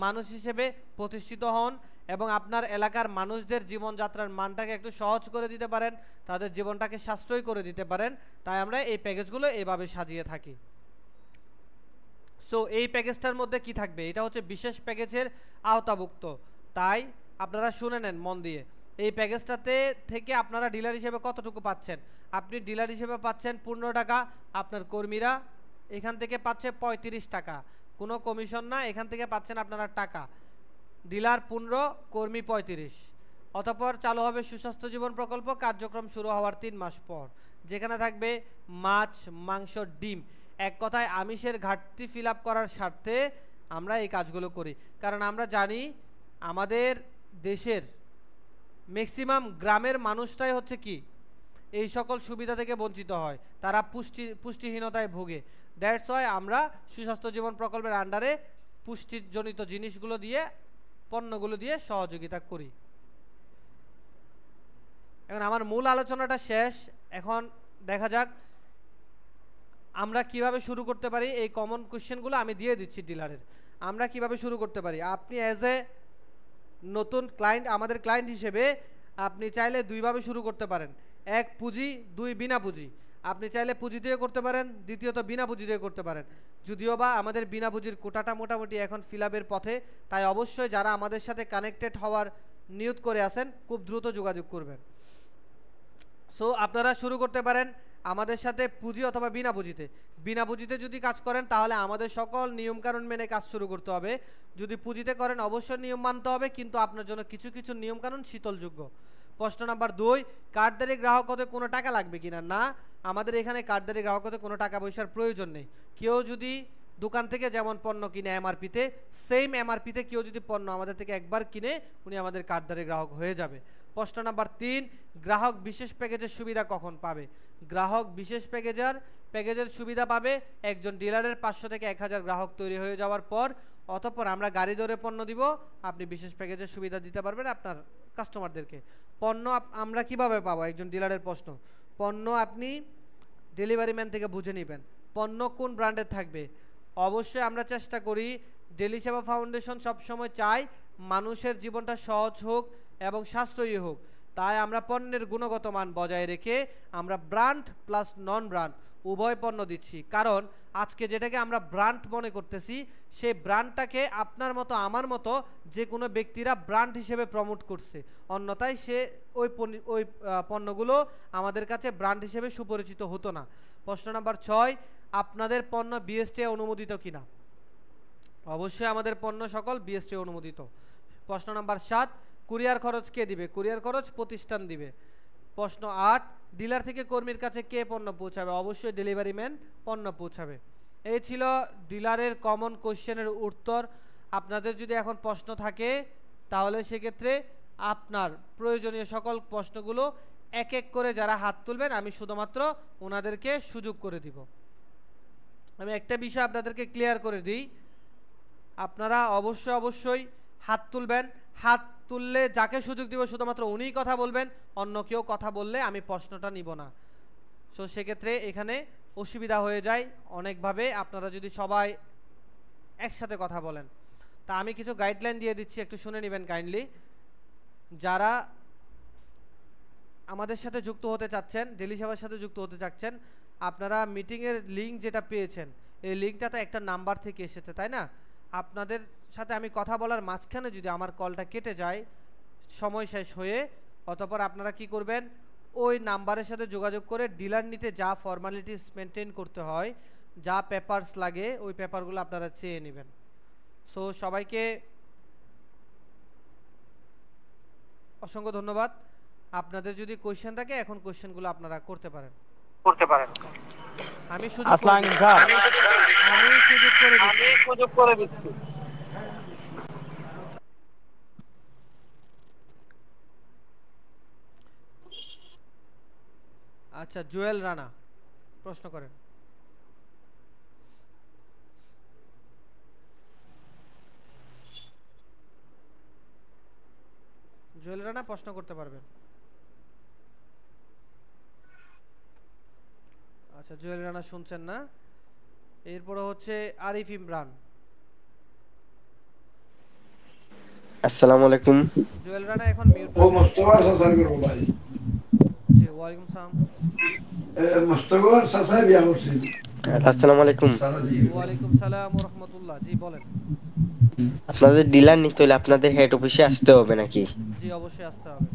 মানুষ হিসেবে প্রতিষ্ঠিত হন এবং আপনার এলাকার মানুষদের জীবনযাত্রার মানটাকে একটু সহজ করে দিতে পারেন, তাদের জীবনটাকে সাশ্রয় করে দিতে পারেন। তাই আমরা এই প্যাকেজগুলো এইভাবে সাজিয়ে থাকি। সো এই প্যাকেজটার মধ্যে কি থাকবে, এটা হচ্ছে বিশেষ প্যাকেজের আওতাভুক্ত, তাই আপনারা শুনে নেন মন দিয়ে। এই প্যাকেজটাতে থেকে আপনারা ডিলার হিসেবে কতটুকু পাচ্ছেন, আপনি ডিলার হিসেবে পাচ্ছেন 15 টাকা, আপনার কর্মীরা এখান থেকে পাচ্ছে 35 টাকা, কোনো কমিশন না, এখান থেকে পাচ্ছেন আপনারা টাকা। ডিলার 15, কর্মী 35। অতঃপর চালু হবে সুস্বাস্থ্য জীবন প্রকল্প, কার্যক্রম শুরু হওয়ার 3 মাস পর, যেখানে থাকবে মাছ, মাংস, ডিম। এক কথায় আমিষের ঘাটতি ফিল আপ করার স্বার্থে আমরা এই কাজগুলো করি, কারণ আমরা জানি আমাদের দেশের ম্যাক্সিমাম গ্রামের মানুষটাই হচ্ছে কি এই সকল সুবিধা থেকে বঞ্চিত হয়, তারা পুষ্টিহীনতায় ভোগে। দ্যাটস ওয়াই আমরা সুস্বাস্থ্য জীবন প্রকল্পের আন্ডারে পুষ্টিজনিত জিনিসগুলো দিয়ে, পণ্যগুলো দিয়ে সহযোগিতা করি। এখন আমার মূল আলোচনাটা শেষ, এখন দেখা যাক আমরা কিভাবে শুরু করতে পারি। এই কমন কোশ্চেনগুলো আমি দিয়ে দিচ্ছি ডিলারের, আমরা কিভাবে শুরু করতে পারি। আপনি অ্যাজ এ নতুন ক্লায়েন্ট, আমাদের ক্লায়েন্ট হিসেবে আপনি চাইলে দুইভাবে শুরু করতে পারেন, এক পুঁজি, দুই বিনা পুঁজি। আপনি চাইলে পুঁজি দিয়ে করতে পারেন, দ্বিতীয়ত বিনা পুঁজি দিয়ে করতে পারেন। যদিও বা আমাদের বিনা পুঁজির কোটাটা মোটামুটি এখন ফিল আপের পথে, তাই অবশ্যই যারা আমাদের সাথে কানেক্টেড হওয়ার নিয়ত করে আছেন খুব দ্রুত যোগাযোগ করবেন। সো আপনারা শুরু করতে পারেন আমাদের সাথে পুঁজি অথবা বিনা পুঁজিতে। বিনা পুঁজিতে যদি কাজ করেন তাহলে আমাদের সকল নিয়মকানুন মেনে কাজ শুরু করতে হবে। যদি পুঁজিতে করেন অবশ্যই নিয়ম মানতে হবে, কিন্তু আপনার জন্য কিছু কিছু নিয়মকানুন শীতলযোগ্য। প্রশ্ন নাম্বার 2, কার্ডধারী গ্রাহক হতে কোনো টাকা লাগবে কিনা। না, আমাদের এখানে কার্ডধারী গ্রাহক হতে কোনো টাকা পয়সার প্রয়োজন নেই। কেউ যদি দোকান থেকে যেমন পণ্য কিনে এমআরপিতে, সেম এমআরপিতে কেউ যদি পণ্য আমাদের থেকে একবার কিনে উনি আমাদের কার্ডধারী গ্রাহক হয়ে যাবে। প্রশ্ন নাম্বার 3, গ্রাহক বিশেষ প্যাকেজের সুবিধা কখন পাবে। গ্রাহক বিশেষ প্যাকেজের সুবিধা পাবে একজন ডিলারের 500 থেকে 1000 গ্রাহক তৈরি হয়ে যাওয়ার পর। অতঃপর আমরা গাড়ি ধরে পণ্য দিব, আপনি বিশেষ প্যাকেজের সুবিধা দিতে পারবেন আপনার কাস্টমারদেরকে। পণ্য আমরা কিভাবে পাবো, একজন ডিলারের প্রশ্ন। পণ্য আপনি ডেলিভারি ম্যান থেকে বুঝে নেবেন পণ্য কোন ব্র্যান্ডের থাকবে। অবশ্যই আমরা চেষ্টা করি, ডেলি সেবা ফাউন্ডেশন সবসময় চাই মানুষের জীবনটা সহজ হোক এবং সাশ্রয়ী হোক। তাই আমরা পণ্যের গুণগত মান বজায় রেখে আমরা ব্র্যান্ড প্লাস নন ব্র্যান্ড উভয় পণ্য দিচ্ছি। কারণ আজকে যেটাকে আমরা ব্র্যান্ড মনে করতেছি, সেই ব্র্যান্ডটাকে আপনার মতো আমার মতো যে কোনো ব্যক্তিরা ব্র্যান্ড হিসেবে প্রমোট করছে, অন্যথায় সে ওই পণ্যগুলো আমাদের কাছে ব্র্যান্ড হিসেবে সুপরিচিত হতো না। প্রশ্ন নাম্বার 6, আপনাদের পণ্য বিএসটিআই অনুমোদিত কিনা। অবশ্যই আমাদের পণ্য সকল বিএসটিআই অনুমোদিত। প্রশ্ন নাম্বার 7, কুরিয়ার খরচ কে দিবে। কুরিয়ার খরচ প্রতিষ্ঠান দিবে। প্রশ্ন 8, ডিলার থেকে কর্মীর কাছে কে পণ্য পৌঁছাবে। অবশ্যই ডেলিভারি ম্যান পণ্য পৌঁছাবে। এই ছিল ডিলারের কমন কোশ্চেনের উত্তর। আপনাদের যদি এখন প্রশ্ন থাকে তাহলে সেক্ষেত্রে আপনার প্রয়োজনীয় সকল প্রশ্নগুলো এক এক করে যারা হাত তুলবেন আমি শুধুমাত্র ওনাদেরকে সুযোগ করে দিব। আমি একটা বিষয় আপনাদেরকে ক্লিয়ার করে দিই, আপনারা অবশ্যই হাত তুলবেন। হাত তুললে যাকে সুযোগ দিব শুধুমাত্র উনিই কথা বলবেন, অন্য কেউ কথা বললে আমি প্রশ্নটা নিব না। সো সেক্ষেত্রে এখানে অসুবিধা হয়ে যায় অনেকভাবে, আপনারা যদি সবাই একসাথে কথা বলেন। তা আমি কিছু গাইডলাইন দিয়ে দিচ্ছি, একটু শুনে নেবেন কাইন্ডলি। যারা আমাদের সাথে যুক্ত হতে চাচ্ছেন, ডেলি সেবার সাথে যুক্ত হতে চাচ্ছেন, আপনারা মিটিংয়ের লিঙ্ক যেটা পেয়েছেন এই লিঙ্কটা তো একটা নাম্বার থেকে এসেছে, তাই না। আপনাদের সাথে আমি কথা বলার মাঝখানে যদি আমার কলটা কেটে যায় সময় শেষ হয়ে, অতঃপর আপনারা কি করবেন, ওই নাম্বারের সাথে যোগাযোগ করে ডিলার নিতে যা ফর্মালিটিস মেনটেন করতে হয়, যা পেপারস লাগে ওই পেপারগুলো আপনারা চেয়ে নেবেন। সো সবাইকে অসংখ্য ধন্যবাদ। আপনাদের যদি কোশ্চেন থাকে এখন কোশ্চেনগুলো আপনারা করতে পারেন। আমি সুযোগ করে দিচ্ছি। আচ্ছা, জুয়েল রানা প্রশ্ন করেন। জুয়েল রানা প্রশ্ন করতে পারবেন। আচ্ছা, জুয়েল রানা শুনছেন না। এরপরে হচ্ছে আরিফ ইমরান। আসসালামু আলাইকুম। জুয়েল রানা এখন মিউট ও রাখেন। মোস্তফা সাসার করবো ভাই। জি, ওয়ালাইকুম সালাম। মোস্তফা সাসাই বিয়া করছি। আসসালামু আলাইকুম। জি, ওয়ালাইকুম সালাম ওয়া রাহমাতুল্লাহ। জি বলেন। আপনাদের ডিলার নিতে হলে আপনাদের হেড অফিসে আসতে হবে নাকি? জি, অবশ্যই আসতে হবে।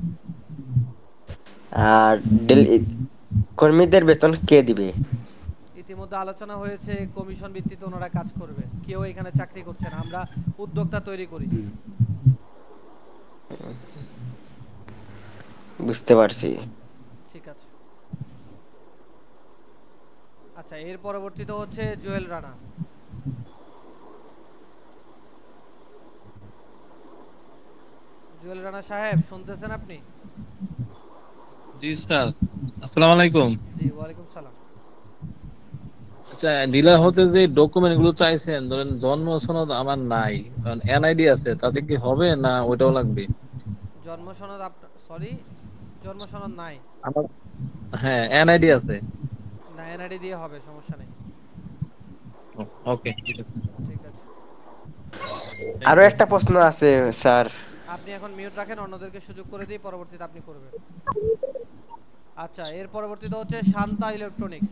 আর কর্মীদের বেতন কে দিবে? ইতিমধ্যে আলোচনা হয়েছে, কমিশন ভিত্তিতে ওনারা কাজ করবে। কেউ এখানে চাকরি করছে না, আমরা উদ্যোক্তা তৈরি করি। বুঝতে পারছি। ঠিক আছে। আচ্ছা, এর পরবর্তীতে হচ্ছে জুয়েল রানা। জুয়েল রানা সাহেব শুনতেছেন আপনি? জি স্যার, আসসালামু আলাইকুম। জি, ওয়ালাইকুম সালাম। আচ্ছা, ডিলার হতে যে ডকুমেন্ট গুলো চাইছেন, ধরেন জন্ম সনদ আমার নাই, কারণ এনআইডি আছে, তাতে কি হবে না ওইটাও লাগবে? জন্ম সনদ আপনার, সরি, জন্ম সনদ নাই? আমার, হ্যাঁ এনআইডি আছে। না, এনআইডি দিয়ে হবে, সমস্যা নেই। ওকে, ঠিক আছে। ঠিক আছে। থ্যাংক আরো ইউ। একটা প্রশ্ন আছে স্যার। আপনি এখন মিউট রাখেন, অন্যদেরকে সুযোগ করে দিই, পরবর্তীতে আপনি করবেন। আচ্ছা, এর পরবর্তীতে হচ্ছে শান্তা ইলেকট্রনিক্স।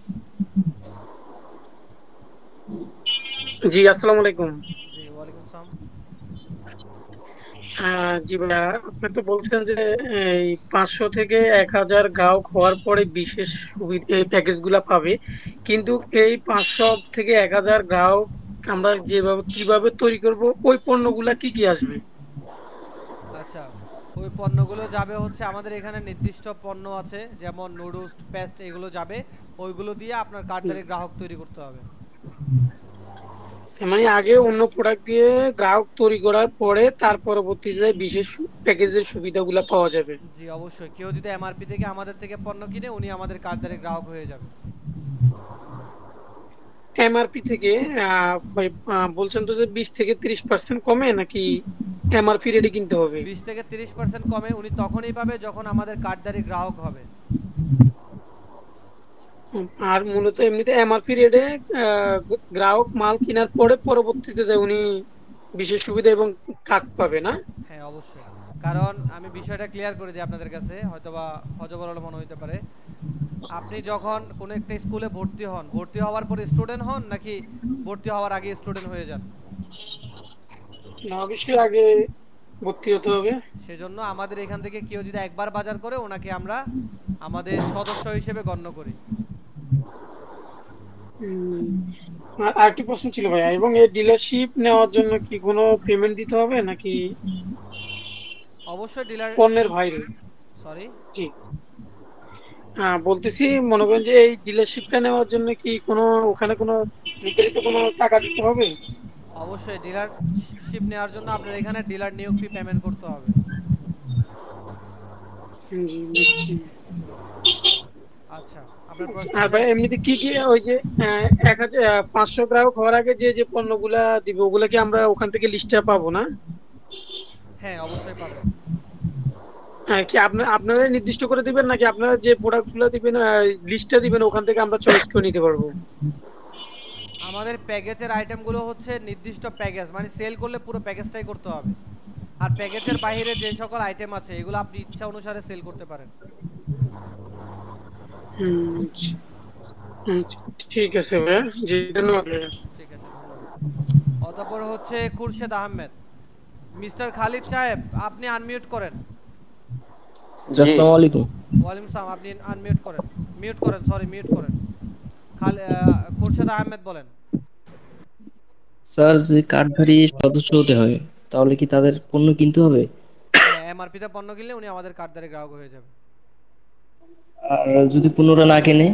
জি আসসালামু আলাইকুম। জি, ওয়ালাইকুম সালাম। জি ভাইয়া, আপনি তো বলছেন যে এই 500 থেকে 1000 গ্রাহক হওয়ার পরে বিশেষ সুবিধা এই প্যাকেজ গুলা পাবে, কিন্তু এই 500 থেকে 1000 গ্রাহক আমরা যেভাবে কিভাবে তৈরি করব, ওই পণ্যগুলা কি কি আসবে? আচ্ছা, ওই পণ্যগুলো যাবে হচ্ছে আমাদের এখানে নির্দিষ্ট পণ্য আছে, যেমন নুডলস, পেস্ট, এগুলো যাবে। ওইগুলো দিয়ে আপনার কার্ডধারী গ্রাহক তৈরি করতে হবে। তার মানে আগে অন্য প্রোডাক্ট দিয়ে গ্রাহক তৈরি করার পরে তার পরবর্তীতে বিশেষ প্যাকেজের সুবিধাগুলো পাওয়া যাবে। জি, অবশ্যই। কেউ যদি এমআরপি থেকে আমাদের থেকে পণ্য কিনে, উনি আমাদের কার্ডধারী গ্রাহক হয়ে যাবে। এমআরপি থেকে বলছেন তো যে 20 থেকে 30% কমে, নাকি এমআরপি রেটে কিনতে হবে? 20 থেকে 30% কমে উনি তখনই পাবে যখন আমাদের কার্ডধারী গ্রাহক হবে। আর মূলত এমনিতে এমআরপি রেটে গ্রাহক মাল কেনার পরে পরবর্তীতে যে উনি বিশেষ সুবিধা এবং কাট পাবে না? হ্যাঁ, অবশ্যই। কারণ আমি বিষয়টা ক্লিয়ার করে দিই আপনাদের কাছে, হয়তোবা হযবরল মনে হইতে পারে। আপনি যখন কোনো একটা স্কুলে ভর্তি হন, ভর্তি হওয়ার পরে স্টুডেন্ট হন নাকি ভর্তি হওয়ার আগে স্টুডেন্ট হয়ে যান? না, অবশ্যই আগে ভর্তি হতে হবে। সেজন্য আমাদের এখান থেকে কেউ যদি একবার বাজার করে, ওনাকে আমরা আমাদের সদস্য হিসেবে গণ্য করি। আর আরেকটি প্রশ্ন ছিল ভাইয়া, এবং এই ডিলারশিপ নেওয়ার জন্য কি কোনো পেমেন্ট দিতে হবে নাকি অবশ্যই ডিলার, পণ্যের বাইরে? সরি, জি, বলতেছি, মনে করেন যে এই ডিলারশিপটা নেওয়ার জন্য কি কোনো ওখানে কোনো নির্ধারিত কোনো টাকা দিতে হবে? অবশ্যই ডিলারশিপ নেওয়ার জন্য আপনার এখানে ডিলার নিয়োগ ফি পেমেন্ট করতে হবে। জি, বুঝছি। আচ্ছা, আপনার প্রশ্ন আর ভাই শেষ? এমনিতে কি কি ওই যে 500 গ্রাহক হওয়ার আগে যে যে পণ্যগুলা দিবে, ওগুলা কি আমরা ওখান থেকে লিস্টটা পাবো না? হ্যাঁ, অবশ্যই পাবেন। কি আপনারা নির্দিষ্ট করে দিবেন, নাকি আপনারা যে প্রোডাক্ট গুলো দিবেন লিস্টটা দিবেন, ওখান থেকে আমরা চয়েস করে নিতে পারবো? আমাদের প্যাকেজের আইটেমগুলো হচ্ছে নির্দিষ্ট প্যাকেজ, মানে সেল করলে পুরো প্যাকেজটাই করতে হবে। আর প্যাকেজের বাইরে যে সকল আইটেম আছে, এগুলো আপনি ইচ্ছা অনুসারে সেল করতে পারেন। হুম, আচ্ছা, ঠিক আছে ভাইয়া, জি ধন্যবাদ ভাইয়া। ঠিক আছে, ধন্যবাদ। অতঃপর হচ্ছে খুরশেদ আহমেদ। মিস্টার খালিদ সাহেব, আপনি আনমিউট করেন। জি, আসসালামু আলাইকুম। ওয়ালাইকুম সালাম। আপনি আনমিউট করেন, মিউট করেন, সরি, মিউট করেন। খুরশেদ আহমেদ বলেন। স্যার, যে কার্ডধারী সদস্য হতে হয় তাহলে কি তাদের পণ্য কিনতে হবে? হ্যাঁ, এমআরপিতে পণ্য কিনলে উনি আমাদের কার্ডধারী গ্রাহক হয়ে যাবে। আর যদি পণ্যটা না কেনে?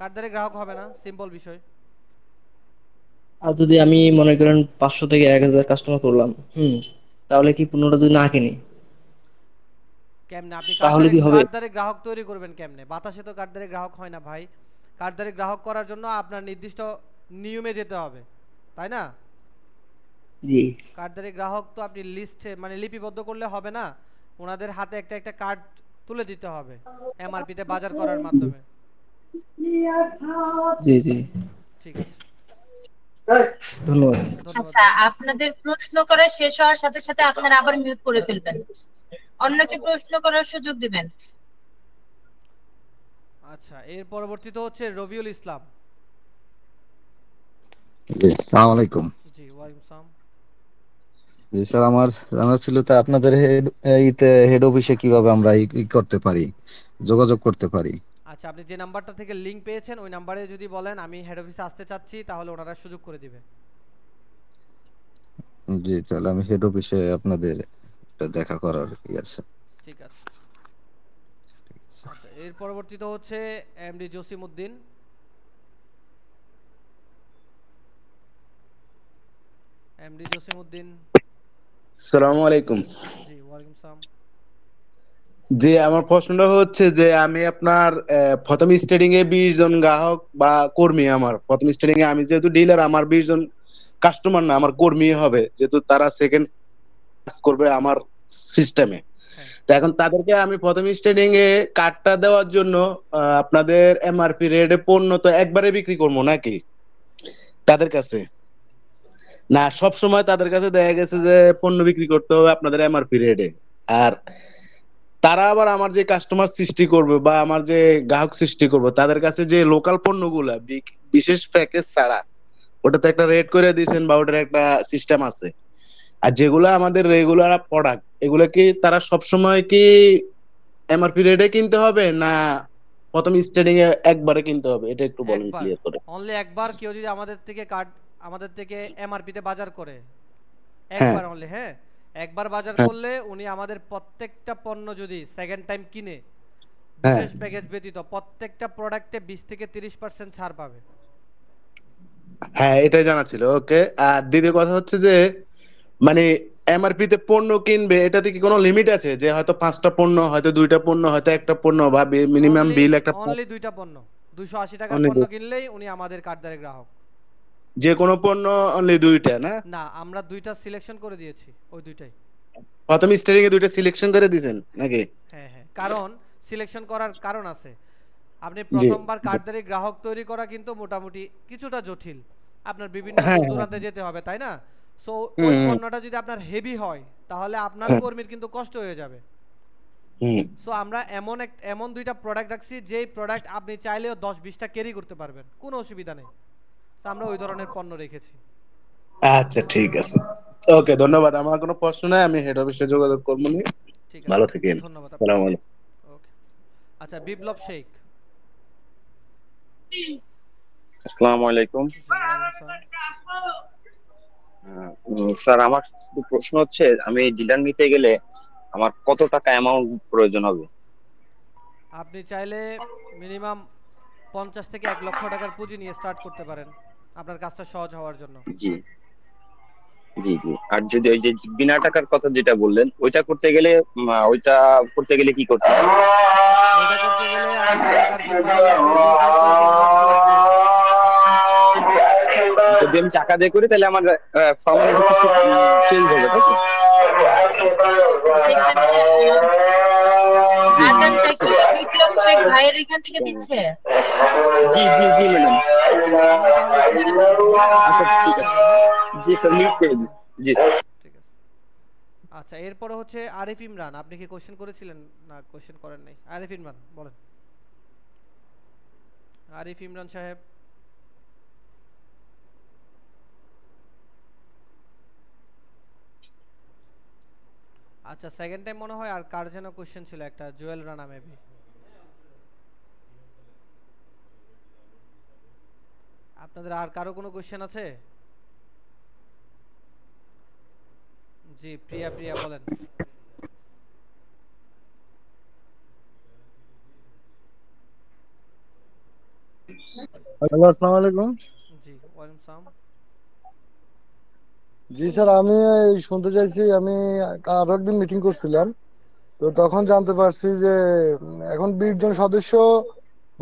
কার্ডধারী গ্রাহক হবে না, সিম্পল বিষয়। আর যদি আমি মনে করেন 500 থেকে 1000 কাস্টমার করলাম, তাহলে কি পণ্যটা যদি না কিনে কেমনে আপনি তাহলে কার্ডধারী কি হবে? কার্ডধারী গ্রাহক তৈরি করবেন কেমনে? বাতাসে তো কার্ডধারী গ্রাহক হয় না ভাই। কার্ডধারী গ্রাহক করার জন্য আপনার নির্দিষ্ট নিয়মে যেতে হবে, তাই না? জি। কার্ডধারী গ্রাহক তো আপনি লিস্টে মানে লিপিবদ্ধ করলে হবে না। ওনাদের হাতে একটা একটা কার্ড তুলে দিতে হবে এমআরপিতে বাজার করার মাধ্যমে। জি জি, ঠিক আছে, ধন্যবাদ। ধন্যবাদ আচ্ছা, ভাই। আপনাদের প্রশ্ন করা শেষ হওয়ার সাথে সাথে আপনারা আবার মিউট করে ফেলবেন, অন্যকে প্রশ্ন করার সুযোগ দিবেন। আচ্ছা, এর পরবর্তীতে হচ্ছে রবিউল ইসলাম। জি, আসসালামু আলাইকুম। জি, ওয়ালাইকুম সালাম। জি স্যার, আমার জানার ছিল তা আপনাদের হেড অফিসে কিভাবে আমরা করতে পারি, যোগাযোগ করতে পারি। আচ্ছা, আপনি যে নাম্বারটা থেকে লিংক পেয়েছেন ওই নাম্বারে যদি বলেন আমি হেড অফিসে আসতে চাচ্ছি, তাহলে ওনারা সুযোগ করে দিবে। জি, তাহলে আমি হেড অফিসে আপনাদের এটা দেখা করার আছে। ঠিক আছে। আচ্ছা, এর পরবর্তীতে হচ্ছে এমডি জসিমউদ্দিন। এমডি জসিমউদ্দিন। আসসালামু আলাইকুম। জি, ওয়ালাইকুম সালাম। যে আমার প্রশ্নটা হচ্ছে যে আমি আপনার প্রথম স্টার্টিং এ 20 জন গ্রাহক বা কর্মী, আমার প্রথম স্টার্টিং এ আমি যেহেতু ডিলার, আমার 20 জন কাস্টমার না, আমার কর্মী হবে, যেহেতু তারা সেকেন্ড করবে আমার সিস্টেমে। তো এখন তাদেরকে আমি প্রথম স্টার্টিং এ কার্ডটা দেওয়ার জন্য আপনাদের এমআরপি রেটে পণ্য তো একবারে বিক্রি করবো নাকি তাদের কাছে? না, সব সময় তাদের কাছে দেখা গেছে যে পণ্য বিক্রি করতে হবে আপনাদের এমআরপি রেটে, আর তারা আবার আমার যে কাস্টমার সৃষ্টি করবে বা আমার যে গ্রাহক সৃষ্টি করবে তাদের কাছে যে লোকাল পণ্যগুলা বিশেষ প্যাকেজ ছাড়া ওটাতে একটা রেট করে দিয়েছেন বা ওটার একটা সিস্টেম আছে, আর যেগুলা আমাদের রেগুলার প্রোডাক্ট এগুলা কি তারা সব সময় কি এমআরপি রেটে কিনতে হবে না প্রথম স্টার্টিং এ একবারে কিনতে হবে? এটা একটু বলেন একবার, ক্লিয়ার করে। অনলি একবার কেউ যদি আমাদের থেকে কার্ড আমাদের থেকে এমআরপিতে বাজার করে, হ্যাঁ একবার অনলি, হ্যাঁ, একবার বাজার হ্যাঁ করলে উনি আমাদের প্রত্যেকটা পণ্য যদি সেকেন্ড টাইম কিনে হ্যাঁ বিশেষ প্যাকেজ ব্যতীত প্রত্যেকটা প্রোডাক্টে 20 থেকে 30% ছাড় পাবে। হ্যাঁ, এটাই জানা ছিল। ওকে, আর দ্বিতীয় কথা হচ্ছে যে মানে এমআরপি তে পণ্য কিনবে, এটাতে কি কোনো লিমিট আছে যে হয়তো 5টা পণ্য, হয়তো 2টা পণ্য, হয়তো একটা পণ্য, বা মিনিমাম অনলি বিল একটা অনলি 2টা পণ্য, 280 টাকার অনলি পণ্য কিনলেই উনি আমাদের কার্ডদারের গ্রাহক। যে কোনো পণ্য অনলি 2টা না? না, আমরা 2টা সিলেকশন করে দিয়েছি, ওই 2টাই। প্রথম স্টার্টিং এ 2টা সিলেকশন করে দিয়েছেন নাকি? হ্যাঁ হ্যাঁ, কারণ সিলেকশন করার কারণ আছে। আপনি জি প্রথমবার কার্ডদারি গ্রাহক তৈরি করা কিন্তু মোটামুটি কিছুটা জটিল, আপনার বিভিন্ন হ্যাঁ দূর হ্যাঁ দূরান্তে যেতে হবে, তাই না? সো ওই হুম পণ্যটা যদি আপনার হেভি হয় তাহলে আপনার হ্যাঁ কর্মীর কিন্তু কষ্ট হয়ে যাবে। হুম সো আমরা এমন 2টা প্রোডাক্ট রাখছি যেই প্রোডাক্ট আপনি চাইলেও 10-20টা ক্যারি করতে পারবেন, কোনো অসুবিধা নেই। তো আমরা ওই ধরনের পণ্য রেখেছি। আচ্ছা, ঠিক আছে। ওকে, ধন্যবাদ। আমার কোনো প্রশ্ন নাই, আমি হেড অফিসে যোগাযোগ করবো নি। ঠিক ভালো আছে, থাকেন। ধন্যবাদ আপনাকে। আসসালামু আলাইকুম। ওকে। আচ্ছা, বিপ্লব শেখ। আসসালামু আলাইকুম। জি, ওয়ালাইকুম সালাম। স্যার, আমার শুধু প্রশ্ন হচ্ছে আমি ডিলার নিতে গেলে আমার কত টাকা অ্যামাউন্ট প্রয়োজন হবে? আপনি চাইলে মিনিমাম 50 থেকে 1 লক্ষ টাকার পুঁজি নিয়ে স্টার্ট করতে পারেন আপনার কাজটা সহজ হওয়ার জন্য। জি জি জি। আর যদি ওই যে বিনা টাকার কথা যেটা বললেন ওইটা করতে গেলে কি করতে হবে? ওইটা করতে গেলে আপনার এলাকার জিম্মাদার লাগবে, 2 জন কর্মী মাস্ট লাগবে। যদি আমি টাকা দিয়ে করি তাহলে আমার ফর্মালিটি কিছু চেঞ্জ হবে, তাই তো? সেখানে আজানটা কি বিপ্লব শেখ ভাইয়ের এখান থেকে দিচ্ছে? জি জি জি ম্যাডাম। ঠিক আছে, আমরা তাহলে একটু চেক করব, হ্যাঁ? আপনি আচ্ছা, একটু ঠিক মিউট আছে। থাকেন, হ্যাঁ? জি স্যার, মিউট করে দিন। জি স্যার। ঠিক আছে। আচ্ছা, এরপরে হচ্ছে আরিফ ইমরান। আপনি কি কোশ্চেন করেছিলেন? না, কোশ্চেন করেন নাই। আরিফ ইমরান বলেন। আরিফ ইমরান সাহেব। আচ্ছা, সেকেন্ড টাইম মনে হয় আর কার যেন কোশ্চেন ছিল একটা, জুয়েল রানা মেবি। আপনাদের আর কারো কোনো কোশ্চেন আছে? জি, প্রিয়া প্রিয়া বলেন। হ্যালো, আসসালামু আলাইকুম। জি, ওয়ালাইকুম সালাম। জি স্যার, আমি এই শুনতে চাইছি, আমি আরো একদিন মিটিং করছিলাম, তো তখন জানতে পারছি যে এখন 20 জন সদস্য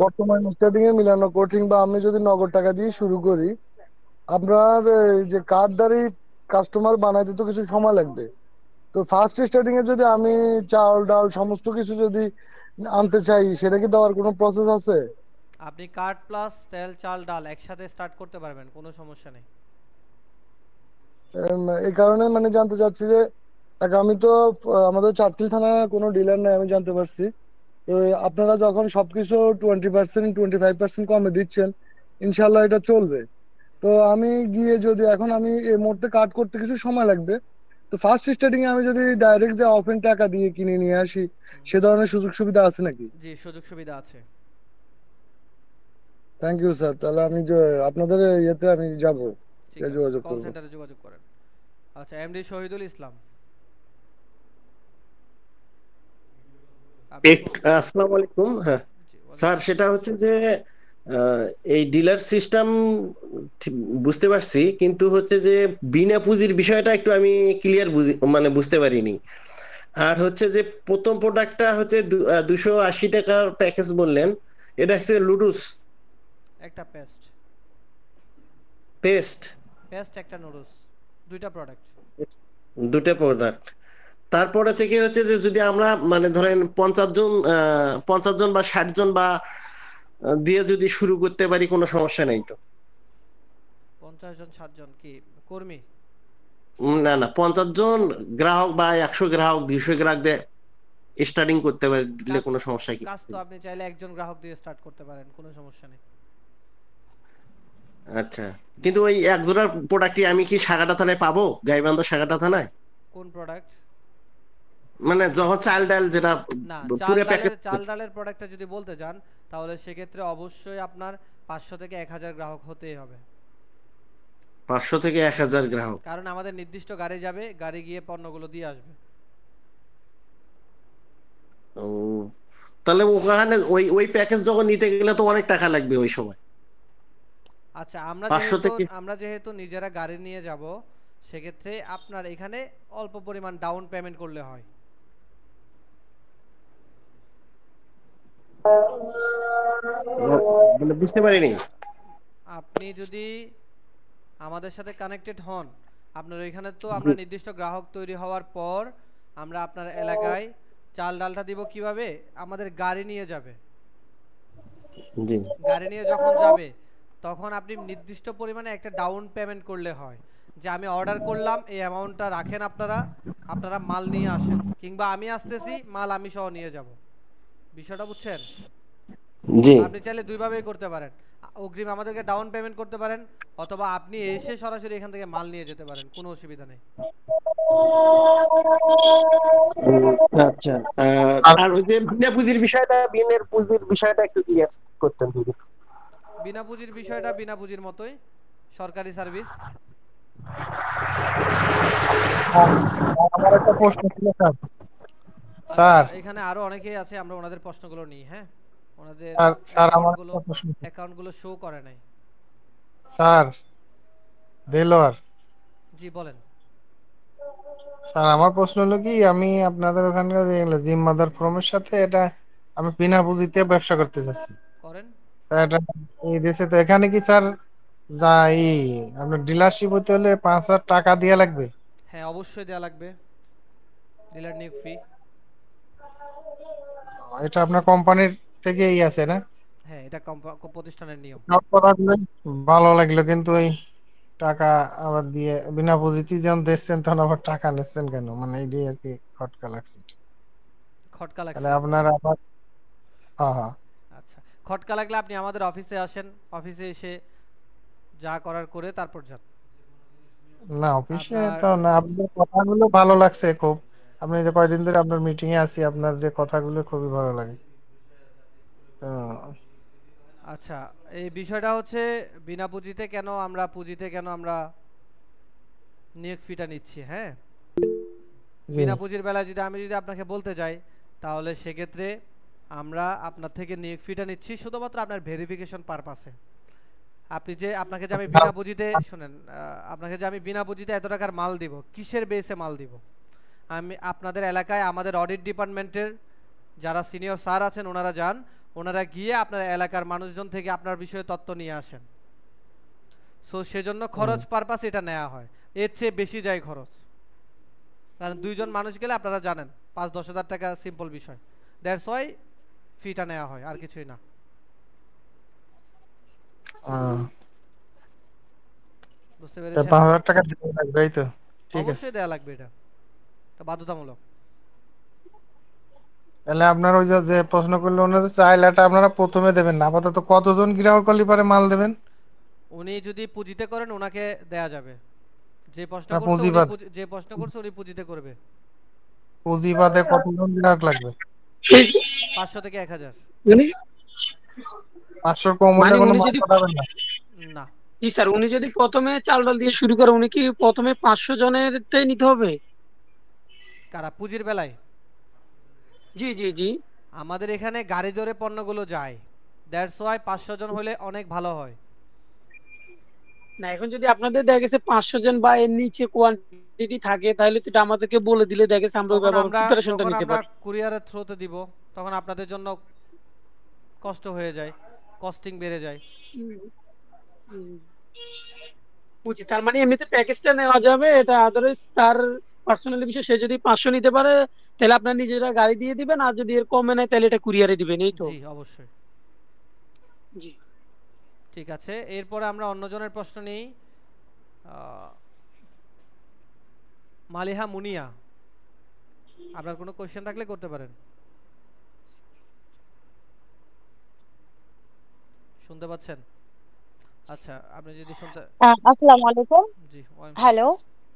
বর্তমান স্টার্টিং এ মিলানো কঠিন, বা আমি যদি নগদ টাকা দিয়ে শুরু করি, আপনার এই যে কার্ডদারি কাস্টমার বানাইতে তো কিছু সময় লাগবে। তো তো ফার্স্ট স্টার্টিং এ যদি আমি চাল ডাল সমস্ত কিছু যদি আনতে চাই, সেটা কি দেওয়ার কোনো প্রসেস আছে? আপনি কার্ড প্লাস তেল চাল ডাল একসাথে স্টার্ট করতে পারবেন, কোনো সমস্যা নেই। এই কারণে মানে জানতে চাচ্ছি যে আমি তো আমাদের চাটখিল থানা কোনো ডিলার নাই, আমি জানতে পারছি। তো আপনারা যখন সবকিছু 20% 25% কমে দিচ্ছেন, ইনশাল্লাহ এটা চলবে। তো আমি গিয়ে যদি এখন আমি এই মুহূর্তে কাট করতে কিছু সময় লাগবে, তো ফার্স্ট স্টার্টিং এ আমি যদি ডাইরেক্ট যে অফেন টাকা দিয়ে কিনে নিয়ে আসি, সে ধরনের সুযোগ সুবিধা আছে নাকি? জি, সুযোগ সুবিধা আছে। Thank you sir. তাহলে আমি আপনাদের ইয়েতে আমি যাব, ঠিক আছে, যোগাযোগ কল করব। সেন্টারে যোগাযোগ করেন। আচ্ছা, শহীদুল ইসলাম, আসসালামু আলাইকুম। হ্যাঁ স্যার, সেটা হচ্ছে যে এই ডিলার সিস্টেম বুঝতে পারছি, কিন্তু হচ্ছে যে বিনা পুঁজির বিষয়টা একটু আমি ক্লিয়ার বুঝতে পারিনি। আর হচ্ছে যে প্রথম প্রোডাক্টটা হচ্ছে 280 টাকার প্যাকেজ বললেন, এটা হচ্ছে লুডুস একটা পেস্ট একটা নুডলস, দুইটা প্রোডাক্ট। দুটো প্রোডাক্ট। তারপরে থেকে হচ্ছে যে যদি আমরা মানে ধরেন 50 জন বা 60 জন বা দিয়ে যদি শুরু করতে পারি, কোনো সমস্যা নেই তো? 50 জন 60 জন কি কর্মী? না না, 50 জন গ্রাহক বা 100 গ্রাহক 200 গ্রাহক দিয়ে স্টার্টিং করতে পারলে কোনো সমস্যা কি? কাজ তো আপনি চাইলে একজন গ্রাহক দিয়ে স্টার্ট করতে পারেন, কোনো সমস্যা নেই। আচ্ছা, কিন্তু ওই এক জোড়ার প্রোডাক্টই আমি কি সাগাটা থানায় পাবো? গাইবান্ধা সাগাটা থানায়? কোন প্রোডাক্ট? মানে যখন চাল ডাল যেটা না, পুরো প্যাকেজ। চাল ডালের প্রোডাক্টটা যদি বলতে যান, তাহলে সেক্ষেত্রে অবশ্যই আপনার 500 থেকে 1000 গ্রাহক হতেই হবে। 500 থেকে 1000 গ্রাহক, কারণ আমাদের নির্দিষ্ট গাড়ি যাবে, গাড়ি গিয়ে পণ্যগুলো দিয়ে আসবে। ও, তাহলে ওখানে ওই প্যাকেজ যখন নিতে গেলে তো অনেক টাকা লাগবে ওই সময়। আচ্ছা, 500 থেকে আমরা যেহেতু নিজেরা গাড়ি নিয়ে যাব, সেক্ষেত্রে আপনার এখানে অল্প পরিমাণ ডাউন পেমেন্ট করলে হয়। বুঝতে পারিনি। আপনি যদি আমাদের সাথে কানেক্টেড হন, আপনার ওইখানে তো আমরা নির্দিষ্ট গ্রাহক তৈরি হওয়ার পর আমরা আপনার এলাকায় চাল ডালটা দিব কিভাবে? আমাদের গাড়ি নিয়ে যাবে। জি, গাড়ি নিয়ে যখন যাবে, তখন আপনি নির্দিষ্ট পরিমাণে একটা ডাউন পেমেন্ট করলে হয়, যে আমি অর্ডার করলাম, এই অ্যামাউন্টটা রাখেন, আপনারা মাল নিয়ে আসেন, কিংবা আমি আসতেছি, মাল আমি সহ নিয়ে যাব। বিষয়টা বুঝছেন? জি। আপনি চাইলে দুইভাবেই করতে পারেন, অগ্রিম আমাদেরকে ডাউন পেমেন্ট করতে পারেন, অথবা আপনি এসে সরাসরি এখান থেকে মাল নিয়ে যেতে পারেন, কোনো অসুবিধা নেই। আচ্ছা, আর ওই যে বিনা পুঁজির বিষয়টা একটু ক্লিয়ার করতেন যদি। বিনা পুঁজির বিষয়টা বিনা পুঁজির মতোই, সরকারি সার্ভিস। আমার একটা প্রশ্ন ছিল স্যার। এখানে আরো অনেকেই আছে, আমরা ওনাদের প্রশ্নগুলো নিই। হ্যাঁ, ওনাদের স্যার আমার একটা প্রশ্ন। অ্যাকাউন্টগুলো শো করে নাই। স্যার দেলোয়ার জি বলেন। স্যার, আমার প্রশ্ন হলো কি, আমি আপনাদের ওখানকার জিম্মাদার ফর্মের সাথে এটা আমি বিনা পুঁজিতে ব্যবসা করতে চাচ্ছি। করেন। এটা এই দেশে তো এখানে কি স্যার যাই আপনার ডিলারশিপ হতে হলে 5000 টাকা দেয়া লাগবে? হ্যাঁ, অবশ্যই দেয়া লাগবে, ডিলার নিয়োগ ফি। এটা আপনার কোম্পানির থেকেই আছে না? হ্যাঁ, এটা প্রতিষ্ঠানের নিয়ম। ভালো লাগলো, কিন্তু এই টাকা আবার দিয়ে বিনা পুঁজিতে যখন দিচ্ছেন, তখন আবার টাকা নিচ্ছেন কেন? মানে এইটাই আর কি খটকা লাগছে। তাহলে আপনার আবার হ্যাঁ। আচ্ছা, খটকা লাগলে আপনি আমাদের অফিসে আসেন, অফিসে এসে যা করার করে তারপর যান। না, অফিসে তো না, আপনার কথাগুলো ভালো লাগছে খুব। আপনি যে কয়দিন ধরে আপনার মিটিং এ আছি, আপনার যে কথাগুলো খুবই ভালো লাগে। তো আচ্ছা, এই বিষয়টা হচ্ছে বিনা পুঁজিতে কেন আমরা নিয়োগ ফিটা নিচ্ছি। হ্যাঁ, বিনা পুঁজির বেলায় আমি যদি আপনাকে বলতে যাই, তাহলে সেক্ষেত্রে আমরা আপনার থেকে নিয়োগ ফিটা নিচ্ছি শুধুমাত্র আপনার ভেরিফিকেশন পারপাসে। আপনাকে যে আমি বিনা পুঁজিতে আপনাকে যে আমি বিনা পুঁজিতে এত টাকার মাল দিব, কিসের বেসে মাল দিব? আমি আপনাদের এলাকায় আমাদের অডিট ডিপার্টমেন্টের যারা সিনিয়র স্যার আছেন, ওনারা গিয়ে আপনার এলাকার মানুষজন থেকে আপনার বিষয়ে তথ্য নিয়ে আসেন। সো সেজন্য খরচ পারপাস এটা নেওয়া হয়, এর চেয়ে বেশি যায় খরচ। কারণ 2 জন মানুষ গেলে আপনারা জানেন 5-10 হাজার টাকা সিম্পল বিষয়, দ্যাটস ওয়াই ফিটা নেওয়া হয়, আর কিছুই না। বুঝতে পেরেছেন? 5000 টাকা দিতে লাগবে, এই তো ঠিক আছে। অবশ্যই দেয়া লাগবে, এটা বাধ্যতামূলক। তাহলে আপনার ওই যে প্রশ্ন করলো ওনাদের চাইলাটা আপনারা প্রথমে দেবেন না, আপাতত কতজন গ্রাহক হলে পারে মাল দেবেন? উনি যদি পুঁজিতে করেন ওনাকে দেয়া যাবে, যে প্রশ্ন না, করছে পুঁজিবাদ। উনি পুঁজিতে করবে। পুঁজি বাদে কতজন গ্রাহক লাগবে? 500 থেকে 1000। 500 কম হলে মানে কোনো উনি মাল যদি পাঠাবেন না? না। জি স্যার, উনি যদি প্রথমে চাল ডাল দিয়ে শুরু করে, উনি কি প্রথমে 500 জনেরটাই নিতে হবে? কারা পুঁজির বেলায়? জি জি জি। আমাদের এখানে গাড়ি ধরে পণ্যগুলো যায়, দ্যাটস ওয়াই 500 জন হলে অনেক ভালো হয়। না, এখন যদি আপনাদের দেখা গেছে 500 জন বা এর নিচে কোয়ান্টিটি থাকে, তাহলে তো এটা আমাদেরকে বলে দিলে দেখা গেছে আমরা ওইভাবে প্রিপারেশনটা নিতে পারি। কুরিয়ারের থ্রুতে দিব, তখন আপনাদের জন্য কষ্ট হয়ে যায়, কস্টিং বেড়ে যায়। বুঝি, তার মানে এমনিতে প্যাকেজটা নেওয়া যাবে, এটা আদারওয়াইজ তার পার্সোনালি বিষয়। সে যদি 500 নিতে পারে তাহলে আপনার নিজেরা গাড়ি দিয়ে দিবেন, আর যদি এর কমে নেয় তাহলে এটা কুরিয়ারে দিবেন, এই তো? জি অবশ্যই। জি ঠিক আছে, এরপরে আমরা অন্যজনের প্রশ্ন নেই। মালিহা মুনিয়া, আপনার কোনো কোশ্চেন থাকলে করতে পারেন। শুনতে পাচ্ছেন? আচ্ছা, আপনি যদি শুনতে। আসসালামু আলাইকুম। জি হ্যালো।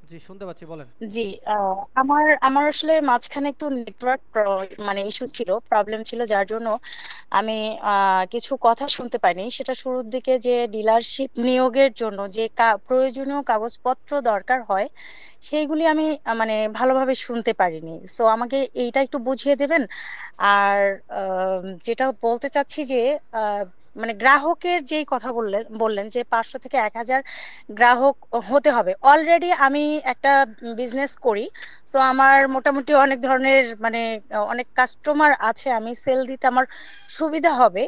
জি শুনতে পাচ্ছি, বলেন। জি, আমার আমার আসলে মাঝখানে একটু নেটওয়ার্ক মানে ইস্যু ছিল, প্রবলেম ছিল, যার জন্য আমি কিছু কথা শুনতে পাইনি। সেটা শুরুর দিকে যে ডিলারশিপ নিয়োগের জন্য যে প্রয়োজনীয় কাগজপত্র দরকার হয় সেইগুলি আমি মানে ভালোভাবে শুনতে পারিনি। সো আমাকে এইটা একটু বুঝিয়ে দেবেন। আর যেটা বলতে চাচ্ছি যে মানে গ্রাহকের যেই কথা বললেন যে 500 থেকে 1000 গ্রাহক হতে হবে। অলরেডি আমি একটা বিজনেস করি, সো আমার মোটামুটি অনেক ধরনের মানে অনেক কাস্টমার আছে, আমি সেল দিতে আমার সুবিধা হবে।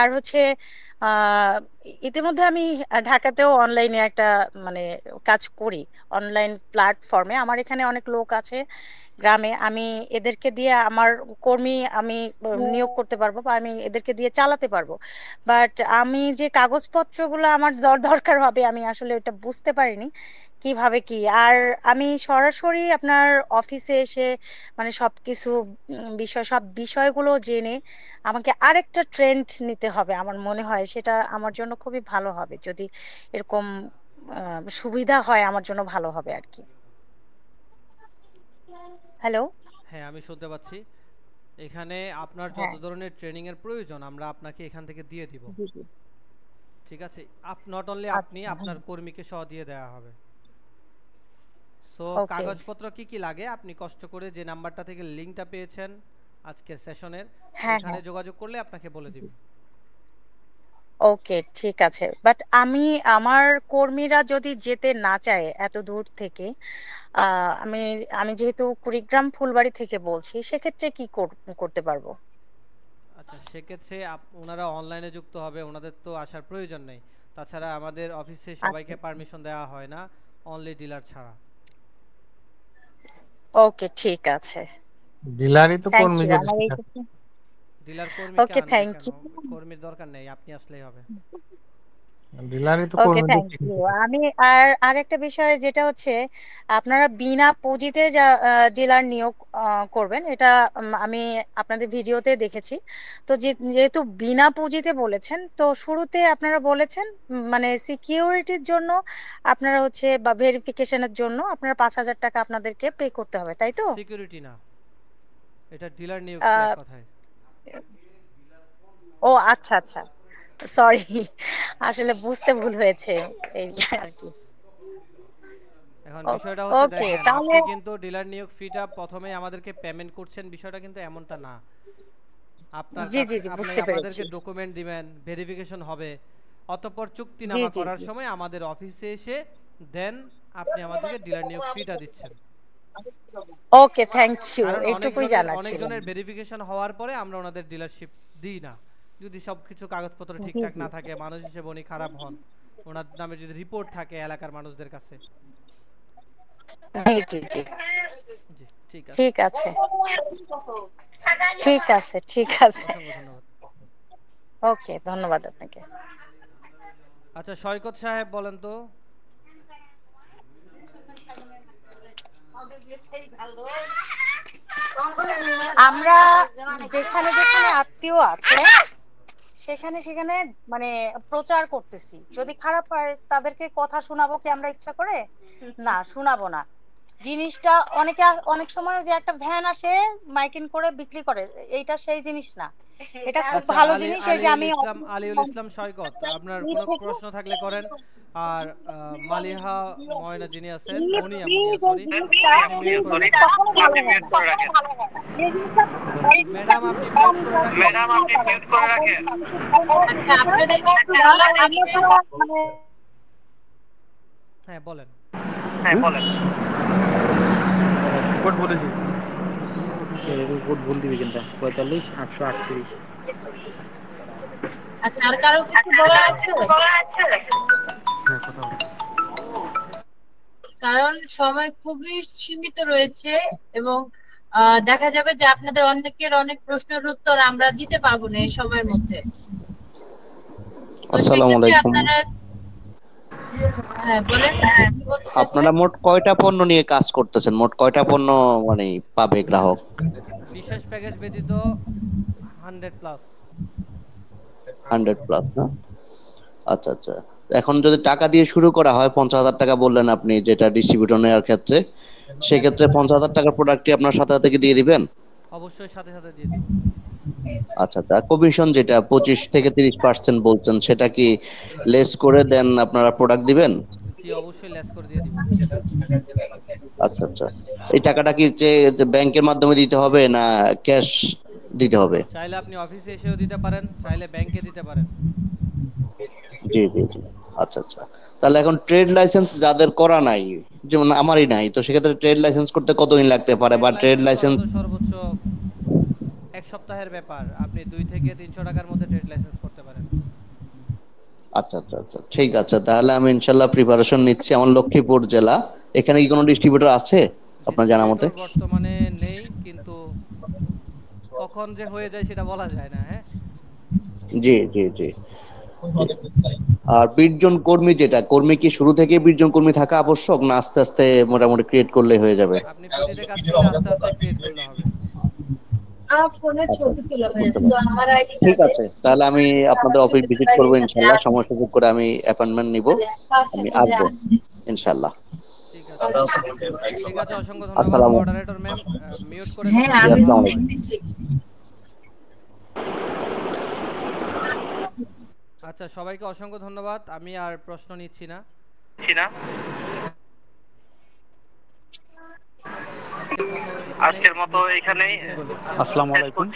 আর হচ্ছে ইতিমধ্যে আমি ঢাকাতেও অনলাইনে একটা মানে কাজ করি, অনলাইন প্ল্যাটফর্মে। আমার এখানে অনেক লোক আছে গ্রামে, আমি এদেরকে দিয়ে আমার কর্মী আমি নিয়োগ করতে পারবো, বা আমি এদেরকে দিয়ে চালাতে পারবো। বাট আমি যে কাগজপত্রগুলো আমার দরকার হবে, আমি আসলে ওটা বুঝতে পারিনি কিভাবে কি। আর আমি সরাসরি আপনার অফিসে এসে মানে সবকিছু সব বিষয়গুলো জেনে আমাকে আরেকটা ট্রেন্ড নিতে হবে আমার মনে হয়। সেটা আমার জন্য খুবই ভালো হবে, যদি এরকম সুবিধা হয় আমার জন্য ভালো হবে আর কি। হ্যালো। হ্যাঁ, আমি শুনতে পাচ্ছি। এখানে আপনার যত ধরনের ট্রেনিং এর প্রয়োজন আমরা আপনাকে এখান থেকে দিয়ে দিব। ঠিক আছে, নট অনলি আপনি, আপনার কর্মীকে সহ দিয়ে দেওয়া হবে। সো কাগজপত্র কি কি লাগে, আপনি কষ্ট করে যে নাম্বারটা থেকে লিংকটা পেয়েছেন আজকের সেশনের, এখানে যোগাযোগ করলে আপনাকে বলে দিব। ওকে, ঠিক আছে। বাট আমার কর্মীরা যদি যেতে না চায় এত দূর থেকে, আমি আমি যেহেতু কুড়িগ্রাম ফুলবাড়ি থেকে বলছি, সেক্ষেত্রে কি করতে পারবো? আচ্ছা, সেক্ষেত্রে ওনারা অনলাইনে যুক্ত হবে, ওনাদের তো আসার প্রয়োজন নেই। তাছাড়া আমাদের অফিসে সবাইকে পারমিশন দেওয়া হয় না, অনলি ডিলার ছাড়া। ওকে, ঠিক আছে। ডিলারই তো কর্মী করে। ডিলার কর্মী ওকে, থ্যাংক ইউ। কর্মীর দরকার নেই, আপনি আসলেই হবে। ডিলারই তো ওকে, কর্মী। Thank you. আমি আরেকটা বিষয় যেটা হচ্ছে, আপনারা বিনা পুঁজিতে যা ডিলার নিয়োগ করবেন, এটা আমি আপনাদের ভিডিওতে দেখেছি। তো যেহেতু বিনা পুঁজিতে বলেছেন, তো শুরুতে আপনারা বলেছেন মানে সিকিউরিটির জন্য আপনারা হচ্ছে বা ভেরিফিকেশনের জন্য আপনারা 5000 টাকা আপনাদেরকে পে করতে হবে, তাই তো? সিকিউরিটি না, এটা ডিলার নিয়োগ কথায়। ও আচ্ছা আচ্ছা, সরি, আসলে বুঝতে ভুল হয়েছে এই আর কি। এখন বিষয়টা হচ্ছে দেখেন, আপনি কিন্তু ডিলার নিয়োগ ফিটা প্রথমে আমাদেরকে পেমেন্ট করছেন, বিষয়টা কিন্তু এমনটা না। আপনার আমাদেরকে ডকুমেন্ট দিবেন, ভেরিফিকেশন হবে, অতঃপর চুক্তিনামা করার সময় আমাদের অফিসে এসে দেন আপনি আমাদেরকে ডিলার নিয়োগ ফিটা দিচ্ছেন। ওকে, থ্যাংক ইউ। এইটুকুই জানার ছিল। অনেকজনের ভেরিফিকেশন হওয়ার পরে আমরা ওনাদের ডিলারশিপ দিই না, যদি সবকিছু কাগজপত্র ঠিকঠাক না থাকে, মানুষ হিসেবে উনি খারাপ হন, ওনার নামে যদি রিপোর্ট থাকে এলাকার মানুষদের কাছে। জি জি জি ঠিক আছে ঠিক আছে ঠিক আছে ঠিক আছে অসংখ্য ধন্যবাদ ওকে ধন্যবাদ আপনাকে আচ্ছা সৈকত সাহেব বলেন তো আমরা যেখানে যেখানে আত্মীয় আছে সেখানে সেখানে মানে প্রচার করতেছি যদি খারাপ হয় তাদেরকে কথা শোনাবো কি আমরা ইচ্ছা করে না শোনাবো না জিনিসটা অনেক সময় যে একটা ভ্যান আসে মাইকিং করে বিক্রি করে এইটা সেই জিনিস না এটা খুব আচ্ছা ভালো জিনিস এই যে আমি আলিউল ইসলাম সৈকত আপনার কোনো প্রশ্ন থাকলে করেন আর মালিহা ময়না যিনি আছেন মুনিয়া সরি ম্যাডাম আপনি মিউট করে রাখেন আচ্ছা আপনাদেরকে একটু বলা হয়েছে হ্যাঁ বলেন কোড বলেছি কোড ভুল দিবি কিন্তু 45838 আচ্ছা আর কারো কিছু বলার আছে হ্যাঁ কথা বল কারণ সময় খুবই সীমিত রয়েছে এবং দেখা যাবে যে আপনাদের অনেকের অনেক প্রশ্নের উত্তর আমরা দিতে পারবো না এই সময়ের মধ্যে আসসালামু আলাইকুম হ্যাঁ বলেন আপনারা মোট কয়টা পণ্য নিয়ে কাজ করতেছেন মোট কয়টা পণ্য মানে পাবে গ্রাহক বিশেষ প্যাকেজ ব্যতীত 100 প্লাস না আচ্ছা আচ্ছা এখন যদি টাকা দিয়ে শুরু করা হয় 50,000 টাকা বললেন আপনি যেটা ডিস্ট্রিবিউটর নেওয়ার ক্ষেত্রে সেই ক্ষেত্রে 50,000 টাকার প্রোডাক্টটি আপনার সাথে সাথে কি দিয়ে দিবেন অবশ্যই সাথে সাথে দিয়ে দেব আচ্ছা আচ্ছা কমিশন যেটা 25 থেকে 30% বলছেন সেটা কি লেস করে দেন আপনারা প্রোডাক্ট দিবেন জি অবশ্যই লেস করে দিয়ে দিব আচ্ছা আচ্ছা এই টাকাটা কি যে ব্যাংকের মাধ্যমে দিতে হবে না ক্যাশ দিতে হবে চাইলে আপনি অফিসে এসেও দিতে পারেন চাইলে ব্যাংকে দিতে পারেন জি জি জি আচ্ছা আচ্ছা তাহলে এখন ট্রেড লাইসেন্স যাদের করা নাই যেমন আমারই নাই তো সেক্ষেত্রে ট্রেড লাইসেন্স করতে কতদিন লাগতে পারে বা ট্রেড লাইসেন্স সর্বোচ্চ এক সপ্তাহের ব্যাপার আপনি 2 থেকে 300 টাকার মধ্যে ট্রেড লাইসেন্স করতে পারেন আচ্ছা আচ্ছা আচ্ছা ঠিক আছে তাহলে আমি ইনশাআল্লাহ প্রিপারেশন নিচ্ছি আমার লক্ষ্মীপুর জেলা এখানে কি কোনো ডিস্ট্রিবিউটর আছে আপনার জানা মতে বর্তমানে নেই কিন্তু কখন যে হয়ে যায় সেটা বলা যায় না হ্যাঁ জি জি জি আর 20 জন কর্মী যেটা কর্মী কি শুরু থেকে 20 জন কর্মী থাকা আবশ্যক না আস্তে আস্তে মোটামুটি ক্রিয়েট করলে হয়ে যাবে আপনি প্রতিদিন কাজ করলে আস্তে আস্তে ক্রিয়েট করলে হবে আমার ফোনে ছবি তোলা হয়েছে তো আমার আইডি ঠিক আছে তাহলে আমি আপনাদের অফিস ভিজিট করব ইনশাআল্লাহ সময় সুযোগ করে আমি অ্যাপয়েন্টমেন্ট নিব আমি আসব ইনশাআল্লাহ ঠিক আছে অসংখ্য ধন্যবাদ মডারেটর ম্যাম মিউট করে হ্যাঁ আমি দিছি আচ্ছা সবাইকে অসংখ্য ধন্যবাদ আমি আর প্রশ্ন নিচ্ছি না আজকের মতো এখানেই আসসালামু আলাইকুম